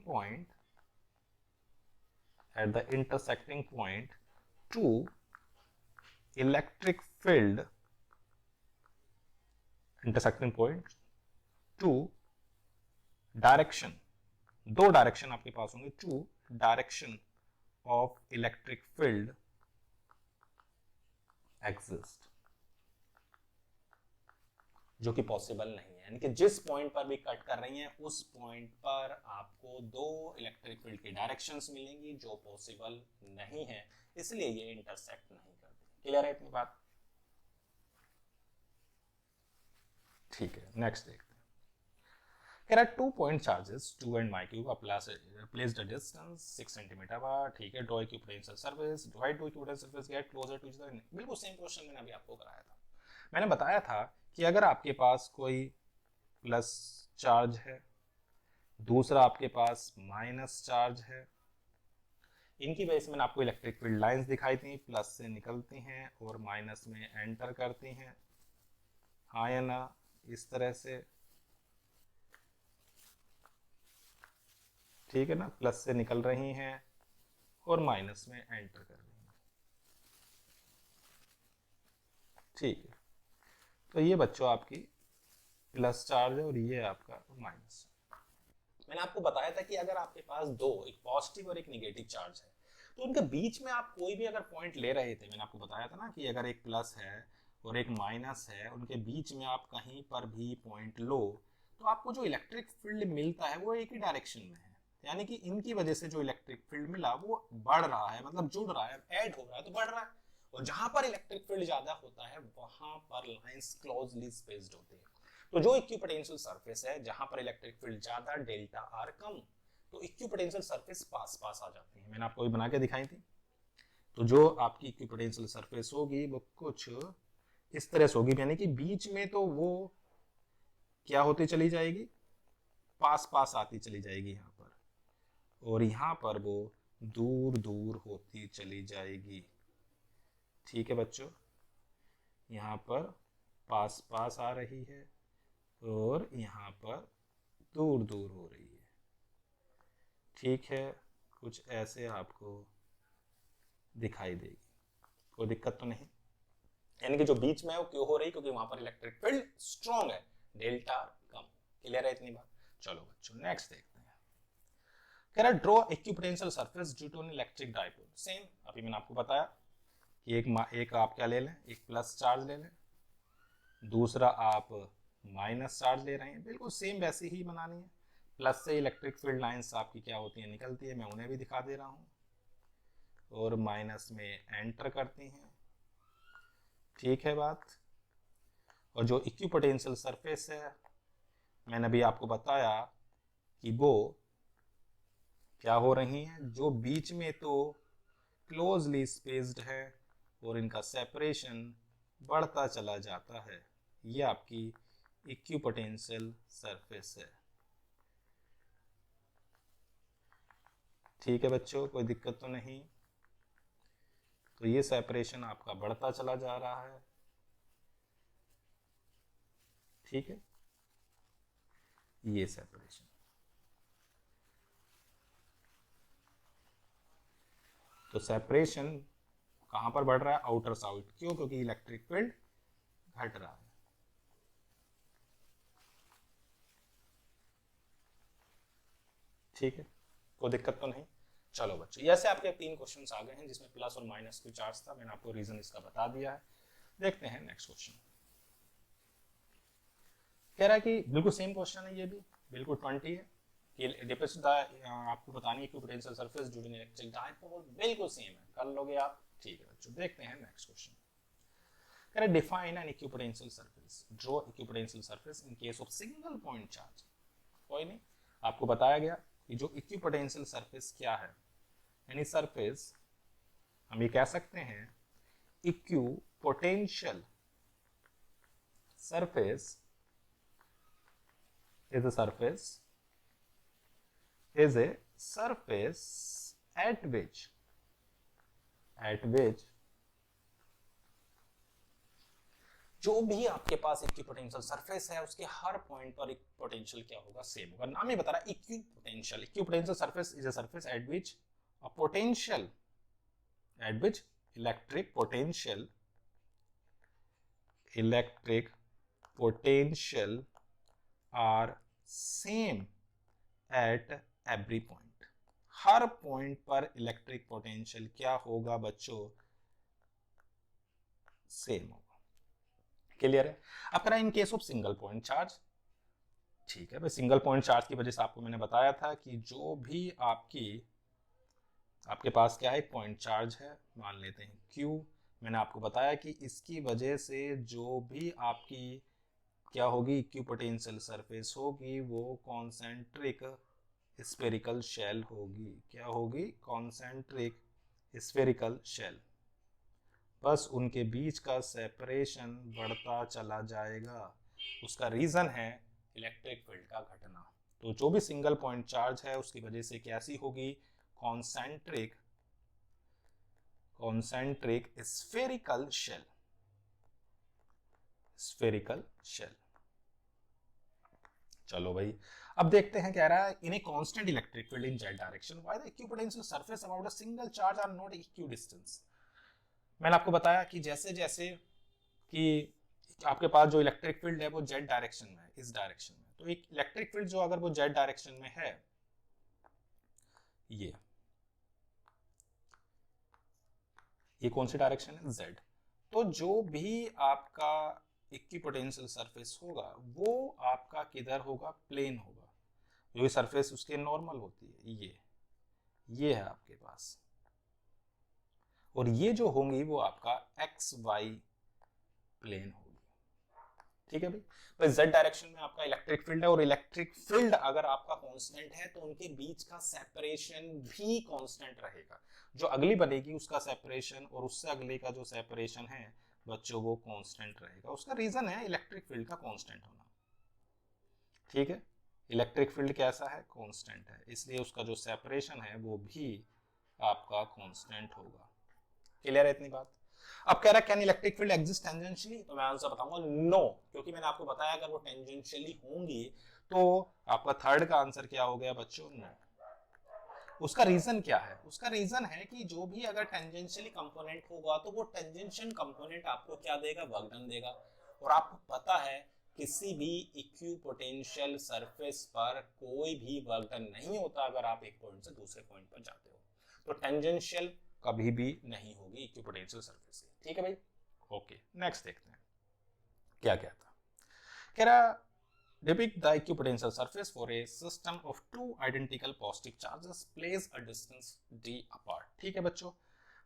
point two electric field intersecting point two direction, दो डायरेक्शन आपके पास होंगे, two direction of electric field exist, जो कि पॉसिबल नहीं है। यानी कि जिस पॉइंट पर भी कट कर रही हैं उस पॉइंट पर आपको दो इलेक्ट्रिक फील्ड की डायरेक्शंस मिलेंगी, जो पॉसिबल नहीं है, इसलिए ये इंटरसेक्ट नहीं करती। क्लियर है इतनी बात। ठीक है, नेक्स्ट देखते हैं। कह रहा है 2 point charges 2 and my cube are placed at distance 6 centimeter apart। ठीक है, draw equipotencial surface, divide two equipotencial surface get closer to each other। बिल्कुल सेम क्वेश्चन मैंने अभी आपको कराया था। मैंने बताया था कि अगर आपके पास कोई प्लस चार्ज है, दूसरा आपके पास माइनस चार्ज है, इनकी वजह से मैंने आपको इलेक्ट्रिक फील्ड लाइंस दिखाई थी, प्लस से निकलती हैं और माइनस में एंटर करती हैं, हाँ या ना, इस तरह से। ठीक है ना, प्लस से निकल रही हैं और माइनस में एंटर कर रही हैं। ठीक है, तो ये बच्चों आपकी प्लस चार्ज है और ये आपका माइनस। मैंने आपको बताया था कि अगर आपके पास दो, एक पॉजिटिव और एक नेगेटिव चार्ज है, तो उनके बीच में आप कोई भी अगर पॉइंट ले रहे थे, मैंने आपको बताया था ना कि अगर एक प्लस है और एक माइनस है, उनके बीच में आप कहीं पर भी पॉइंट लो तो आपको जो इलेक्ट्रिक फील्ड मिलता है वो एक ही डायरेक्शन में है। यानी कि इनकी वजह से जो इलेक्ट्रिक फील्ड मिला वो बढ़ रहा है, मतलब जुड़ रहा है, ऐड हो रहा है, तो बढ़ रहा है। और जहां पर इलेक्ट्रिक फील्ड ज्यादा होता है वहां पर लाइंस क्लोजली स्पेस्ड होते हैं। तो जो इक्विपोटेंशियल सरफेस है जहां पर इलेक्ट्रिक फील्ड ज्यादा, डेल्टा आर कम, तो इक्विपोटेंशियल सरफेस पास पास आ जाती है। मैंने आपको भी बना के दिखाई थी। तो जो आपकी इक्विपोटेंशियल सरफेस होगी वो कुछ इस तरह से होगी, यानी कि बीच में तो वो क्या होती चली जाएगी, पास पास आती चली जाएगी यहाँ पर, और यहाँ पर वो दूर दूर होती चली जाएगी। ठीक है बच्चों, यहाँ पर पास पास आ रही है और यहाँ पर दूर दूर हो रही है। ठीक है, कुछ ऐसे आपको दिखाई देगी, कोई दिक्कत तो नहीं। यानी कि जो बीच में है वो क्यों हो रही, क्योंकि वहां पर इलेक्ट्रिक फील्ड स्ट्रॉन्ग है, डेल्टा कम। क्लियर है इतनी बात? चलो बच्चों नेक्स्ट देखते हैं। कह रहा draw equipotential surface due to an electric dipole. Same अभी मैंने आपको बताया कि एक आप क्या ले लें, एक प्लस चार्ज ले लें, दूसरा आप माइनस चार्ज ले रहे हैं, बिल्कुल सेम वैसे ही बनानी है। प्लस से इलेक्ट्रिक फील्ड लाइंस आपकी क्या होती है, निकलती है, मैं उन्हें भी दिखा दे रहा हूं, और माइनस में एंटर करती हैं। ठीक है बात। और जो इक्विपोटेंशियल सरफेस है, मैंने अभी आपको बताया कि वो क्या हो रही हैं, जो बीच में तो क्लोजली स्पेस्ड है और इनका सेपरेशन बढ़ता चला जाता है, ये आपकी इक्विपोटेंशियल सरफेस है। ठीक है बच्चों, कोई दिक्कत तो नहीं। तो ये सेपरेशन आपका बढ़ता चला जा रहा है। ठीक है, ये सेपरेशन। तो सेपरेशन कहां पर बढ़ रहा है, आउटर साइड। क्यों? क्योंकि इलेक्ट्रिक फील्ड घट रहा है। ठीक है, कोई दिक्कत तो नहीं। चलो बच्चों, ऐसे आपके 3 क्वेश्चंस आ गए हैं जिसमें प्लस और माइनस की चार्ज था, मैंने आपको रीजन इसका बता दिया है। देखते हैं नेक्स्ट क्वेश्चन। कह रहा है कि बिल्कुल सेम क्वेश्चन है, ये भी बिल्कुल 20 है कि डिपेंड्स आपको बतानी है कि potential surface due to an electric dipole, बिल्कुल सेम है, कर लोगे आप। ठीक है बच्चों, देखते हैं नेक्स्ट क्वेश्चन। कह रहा है define an equipotential surface, draw equipotential surface in case of single point charge. कोई नहीं, आपको बताया गया कि जो इक्विपोटेंशियल सरफेस क्या है, यानी सरफेस हम ये कह सकते हैं equipotential surface is a surface at which जो भी आपके पास इक्विपोटेंशियल सरफेस है उसके हर पॉइंट पर पोटेंशियल क्या होगा, सेम होगा। नाम ही बता रहा है equipotential surface is a surface at which a potential electric potential are same at every point. हर पॉइंट पर इलेक्ट्रिक पोटेंशियल क्या होगा बच्चों, सेम होगा। क्लियर है? अब करा in case of single point charge. ठीक है भाई, सिंगल पॉइंट चार्ज की वजह से आपको मैंने बताया था कि जो भी आपके पास क्या है, पॉइंट चार्ज है, मान लेते हैं Q। मैंने आपको बताया कि इसकी वजह से जो भी आपकी क्या होगी, इक्विपोटेंशियल सरफेस होगी, वो कॉन्सेंट्रिक स्फेरिकल शेल होगी। क्या होगी? Concentric spherical shell. बस उनके बीच का सेपरेशन बढ़ता चला जाएगा। उसका रीजन है इलेक्ट्रिक फील्ड का घटना। तो जो भी सिंगल पॉइंट चार्ज है उसकी वजह से कैसी होगी, कॉन्सेंट्रिक स्फेरिकल शेल। चलो भाई, अब देखते हैं, कह रहा है in a constant electric field in z direction why the equipotential surface about a single charge are not equidistance. मैंने आपको बताया कि जैसे जैसे कि आपके पास जो इलेक्ट्रिक फील्ड है वो जेड डायरेक्शन में है, इस डायरेक्शन में, तो एक इलेक्ट्रिक फील्ड जो अगर वो जेड डायरेक्शन में है, ये कौन सी डायरेक्शन है, जेड, तो जो भी आपका इक्विपोटेंशियल सरफेस होगा वो आपका किधर होगा, प्लेन होगा। जो सरफेस उसके नॉर्मल होती है, ये है आपके पास, और ये जो होंगी वो आपका एक्स वाई प्लेन होगी। ठीक है भाई, तो जेड डायरेक्शन में आपका इलेक्ट्रिक फील्ड है, और इलेक्ट्रिक फील्ड अगर आपका कांस्टेंट है तो उनके बीच का सेपरेशन भी कांस्टेंट रहेगा। जो अगली बनेगी उसका सेपरेशन और उससे अगले का जो सेपरेशन है बच्चों वो कांस्टेंट रहेगा। उसका रीजन है इलेक्ट्रिक फील्ड का कांस्टेंट होना। ठीक है, इलेक्ट्रिक फील्ड कैसा है, कांस्टेंट है, इसलिए उसका जो सेपरेशन है वो भी आपका कांस्टेंट होगा। क्लियर है इतनी बात? अब कह रहा है can electric field exist tangentially, तो मैं आंसर बताऊंगा नो, क्योंकि मैंने आपको बताया अगर वो टेंजेंशियली होंगी तो आपका थर्ड का आंसर क्या हो गया बच्चों, नो। उसका रीजन क्या है? उसका रीजन है कि जो भी अगर टेंजेंशियली कंपोनेंट होगा तो वो टेंजेंशियल कंपोनेंट आपको क्या देगा, वर्क डन देगा। और आपको पता है किसी भी इक्विपोटेंशियल सरफेस पर कोई भी वर्क डन नहीं होता अगर आप एक पॉइंट से दूसरे पॉइंट पर जाते हो, तो टेंजेंशियल कभी भी नहीं होगी इक्विपोटेंशियल सरफेस की। ठीक है भाई, ओके नेक्स्ट देखते हैं क्या क्या था। कह रहा depict the equipotential surface for a system of two identical positive charges placed a distance d apart। ठीक है बच्चों,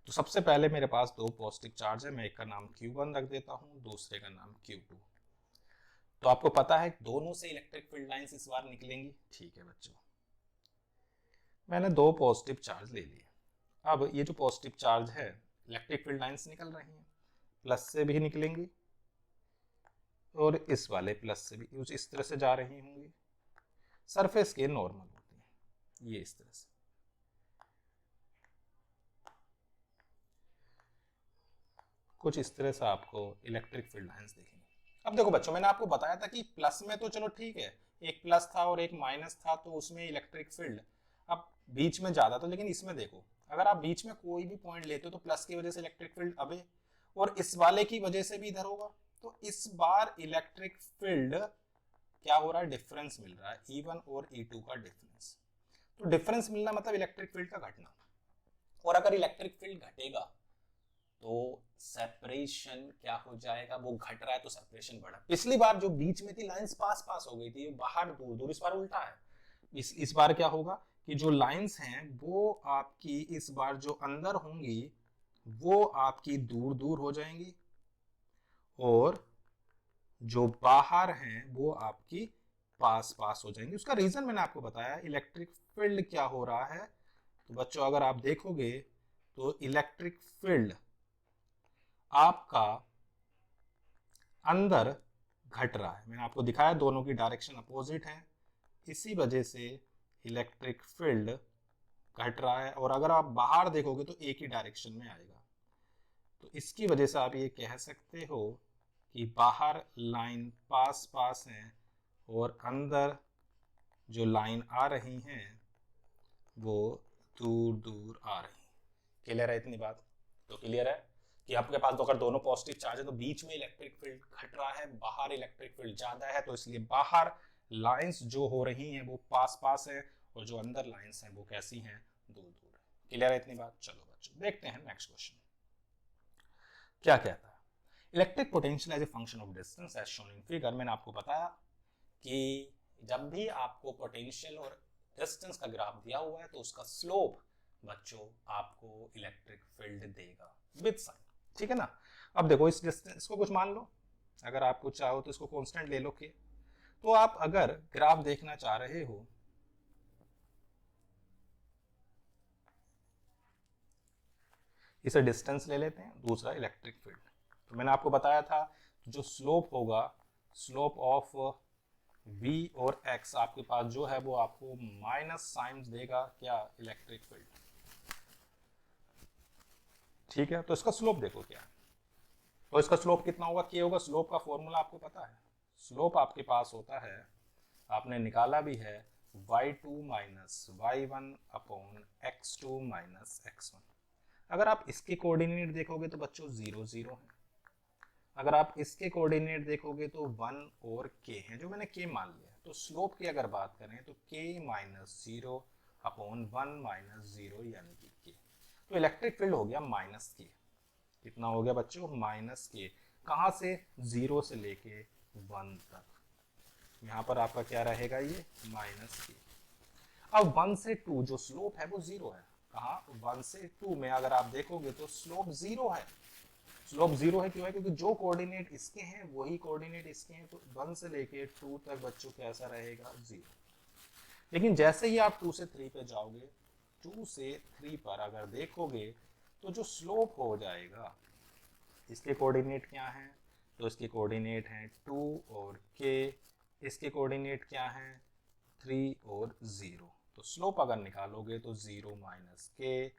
तो सबसे पहले मेरे पास दो पॉजिटिव चार्ज है, मैं एक का नाम Q1 रख देता हूं, दूसरे का नाम Q2। तो आपको पता है दोनों से इलेक्ट्रिक फील्ड लाइंस इस बार निकलेंगी। ठीक है बच्चों, मैंने दो पॉजिटिव चार्ज ले लिए। अब ये जो पॉजिटिव चार्ज है, इलेक्ट्रिक फील्ड लाइंस निकल रही हैं, प्लस से भी निकलेंगी और इस वाले प्लस से भी इस तरह से जा रही होंगी। सरफेस के नॉर्मल होती हैं ये इस तरह से। कुछ इस तरह से आपको इलेक्ट्रिक फील्ड लाइंस दिखेंगी। अब देखो बच्चों, मैंने आपको बताया था कि प्लस में तो चलो ठीक है, एक प्लस था और एक माइनस था तो उसमें इलेक्ट्रिक फील्ड अब बीच में ज्यादा था, लेकिन इसमें देखो अगर आप बीच में कोई भी पॉइंट लेते हो तो प्लस की वजह से इलेक्ट्रिक फील्ड अबे और इस वाले की वजह से भी इधर होगा। तो इस बार इलेक्ट्रिक फील्ड क्या हो रहा है, डिफरेंस मिल रहा है E1 और E2 का डिफरेंस। तो डिफरेंस मिलना मतलब इलेक्ट्रिक फील्ड का घटना, और अगर इलेक्ट्रिक फील्ड घटेगा तो सेपरेशन क्या हो जाएगा, वो घट रहा है तो सेपरेशन बढ़ा। पिछली बार जो बीच में थी लाइंस पास पास हो गई थी, बाहर दूर दूर, इस बार उल्टा है। इस बार क्या होगा कि जो लाइंस हैं वो आपकी इस बार जो अंदर होंगी वो आपकी दूर दूर हो जाएंगी और जो बाहर हैं वो आपकी पास पास हो जाएंगी। उसका रीजन मैंने आपको बताया, इलेक्ट्रिक फील्ड क्या हो रहा है। तो बच्चों अगर आप देखोगे तो इलेक्ट्रिक फील्ड आपका अंदर घट रहा है। मैंने आपको दिखाया दोनों की डायरेक्शन अपोजिट है, इसी वजह से इलेक्ट्रिक फील्ड घट रहा है। और अगर आप बाहर देखोगे तो एक ही डायरेक्शन में आएगा, तो इसकी वजह से आप ये कह सकते हो कि बाहर लाइन पास पास है और अंदर जो लाइन आ रही हैं वो दूर दूर आ रही हैं। क्लियर है इतनी बात? तो क्लियर है कि आपके पास तो अगर दोनों पॉजिटिव चार्ज है तो बीच में इलेक्ट्रिक फील्ड घट रहा है, बाहर इलेक्ट्रिक फील्ड ज्यादा है, तो इसलिए बाहर लाइंस जो हो रही हैं वो पास पास है और जो अंदर लाइंस हैं वो कैसी हैं, दूर दूर है। क्लियर है इतनी बात? चलो बच्चों देखते हैं नेक्स्ट क्वेश्चन क्या कहता है। Electric potential as a function of distance as shown in figure. मैंने आपको बताया कि जब भी आपको पोटेंशियल और डिस्टेंस का ग्राफ दिया हुआ है तो उसका स्लोप बच्चों आपको इलेक्ट्रिक फील्ड देगा विद साइन। ठीक है ना? अब देखो इस डिस्टेंस को कुछ मान लो, अगर आप कुछ चाहो तो इसको कांस्टेंट ले लो के। तो आप अगर ग्राफ देखना चाह रहे हो इसे डिस्टेंस ले लेते हैं, दूसरा इलेक्ट्रिक फील्ड। तो मैंने आपको बताया था जो स्लोप होगा, स्लोप ऑफ v और x आपके पास जो है वो आपको माइनस साइन देगा क्या, इलेक्ट्रिक फील्ड। ठीक है, तो इसका स्लोप देखो क्या है, तो इसका स्लोप कितना होगा, k होगा। स्लोप का फॉर्मूला आपको पता है, स्लोप आपके पास होता है, आपने निकाला भी है, y2 minus y1 upon x2 minus x1। अगर आप इसके कोऑर्डिनेट देखोगे तो बच्चों 0 0 है, अगर आप इसके कोऑर्डिनेट देखोगे तो 1 और k है, जो मैंने k मान लिया। तो स्लोप की अगर बात करें तो k माइनस 0 अपॉन 1 माइनस 0 यानी कि k। तो इलेक्ट्रिक फील्ड हो गया माइनस k। कितना हो गया बच्चों, माइनस k। कहाँ से, 0 से लेके 1 तक। यहाँ पर आपका क्या रहेगा, ये माइनस k। अब 1 से 2 जो स्लोप है वो 0 है। कहाँ, 1 से 2 में अगर आप देखोगे तो स्लोप 0 है। स्लोप 0 है क्यों है, क्योंकि जो कोऑर्डिनेट इसके हैं वही कोऑर्डिनेट इसके हैं। तो 1 से लेके 2 तक बच्चों कैसा रहेगा, 0। लेकिन जैसे ही आप 2 से 3 पे जाओगे, 2 से 3 पर अगर देखोगे तो जो स्लोप हो जाएगा, इसके कोऑर्डिनेट क्या हैं, तो इसके कोऑर्डिनेट हैं 2 और k, इसके कोऑर्डिनेट क्या हैं, 3 और 0। तो स्लोप अगर निकालोगे तो 0 माइनस k,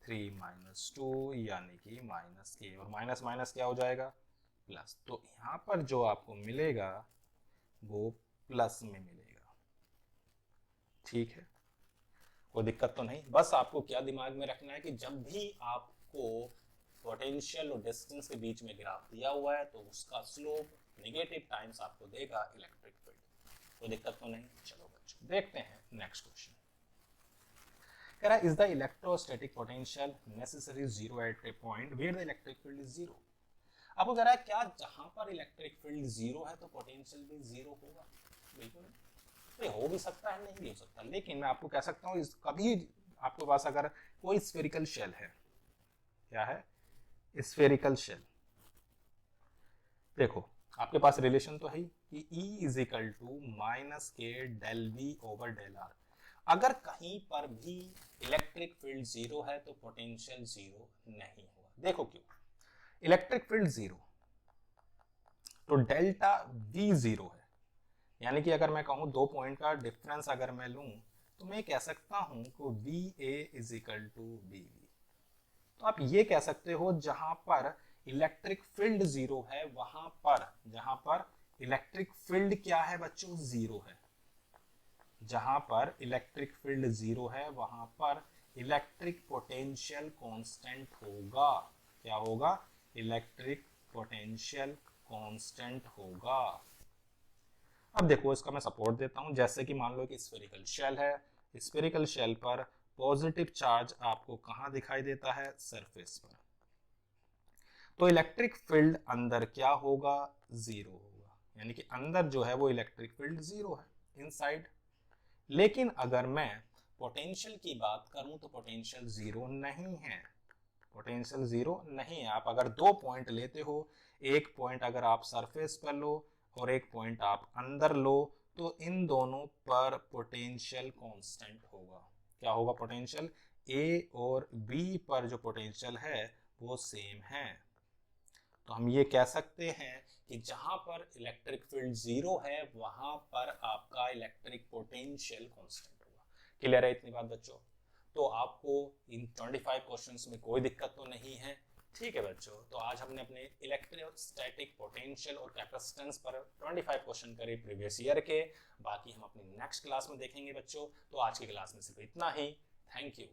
3 माइनस 2 यानी कि माइनस के, और माइनस माइनस क्या हो जाएगा, प्लस। तो यहाँ पर जो आपको मिलेगा वो प्लस में मिलेगा। ठीक है, कोई दिक्कत तो नहीं। बस आपको क्या दिमाग में रखना है कि जब भी आपको पोटेंशियल और डिस्टेंस के बीच में ग्राफ दिया हुआ है तो उसका स्लोप नेगेटिव टाइम्स आपको देगा इलेक्ट्रिक फील्ड। कोई दिक्कत तो नहीं। चलो बच्चों देखते हैं नेक्स्ट क्वेश्चन। कह रहा है, is the electrostatic potential necessary zero at a point where the electric field is zero. आपको कह रहा है क्या जहां पर इलेक्ट्रिक फील्ड जीरो है तो पोटेंशियल भी जीरो होगा? बिल्कुल नहीं, हो भी सकता है, नहीं भी हो सकता, लेकिन मैं आपको कह सकता हूं कभी आपके पास अगर कोई स्फेरिकल शेल है, क्या है, स्फेरिकल शेल, देखो आपके पास रिलेशन तो है कि E is equal to minus के del V over del R। अगर कहीं पर भी इलेक्ट्रिक फील्ड जीरो है तो पोटेंशियल जीरो नहीं होगा। देखो क्यों, इलेक्ट्रिक फील्ड जीरो तो डेल्टा V जीरो है, यानी कि अगर मैं कहूं दो पॉइंट का डिफरेंस अगर मैं लूं तो मैं कह सकता हूं कि VA is equal to BV। तो आप ये कह सकते हो जहां पर इलेक्ट्रिक फील्ड जीरो है वहां पर, जहां पर इलेक्ट्रिक फील्ड क्या है बच्चों, जीरो है, जहां पर इलेक्ट्रिक फील्ड जीरो है वहां पर इलेक्ट्रिक पोटेंशियल कांस्टेंट होगा। क्या होगा, इलेक्ट्रिक पोटेंशियल कांस्टेंट होगा। अब देखो इसका मैं सपोर्ट देता हूं, जैसे कि मान लो कि स्फेरिकल शेल है, स्फेरिकल शेल पर पॉजिटिव चार्ज आपको कहां दिखाई देता है, सरफेस पर, तो इलेक्ट्रिक फील्ड अंदर क्या होगा, जीरो होगा, यानी कि अंदर जो है वो इलेक्ट्रिक फील्ड जीरो है इनसाइड। लेकिन अगर मैं पोटेंशियल की बात करूं तो पोटेंशियल जीरो नहीं है, पोटेंशियल जीरो नहीं है। आप अगर दो पॉइंट लेते हो, एक पॉइंट अगर आप सरफेस पर लो और एक पॉइंट आप अंदर लो, तो इन दोनों पर पोटेंशियल कांस्टेंट होगा। क्या होगा, पोटेंशियल ए और बी पर जो पोटेंशियल है वो सेम है। तो हम ये कह सकते हैं कि जहां पर इलेक्ट्रिक फील्ड जीरो है वहां पर आपका इलेक्ट्रिक पोटेंशियल कांस्टेंट होगा। क्लियर है इतनी बात बच्चों? तो आपको इन 25 क्वेश्चंस में कोई दिक्कत तो नहीं है। ठीक है बच्चों, तो आज हमने अपने इलेक्ट्रोस्टैटिक पोटेंशियल और कैपेसिटेंस पर 25 क्वेश्चन करे प्रीवियस ईयर के। बाकी हम अपनी नेक्स्ट क्लास में देखेंगे बच्चों। तो आज की क्लास में सिर्फ इतना ही। Thank you.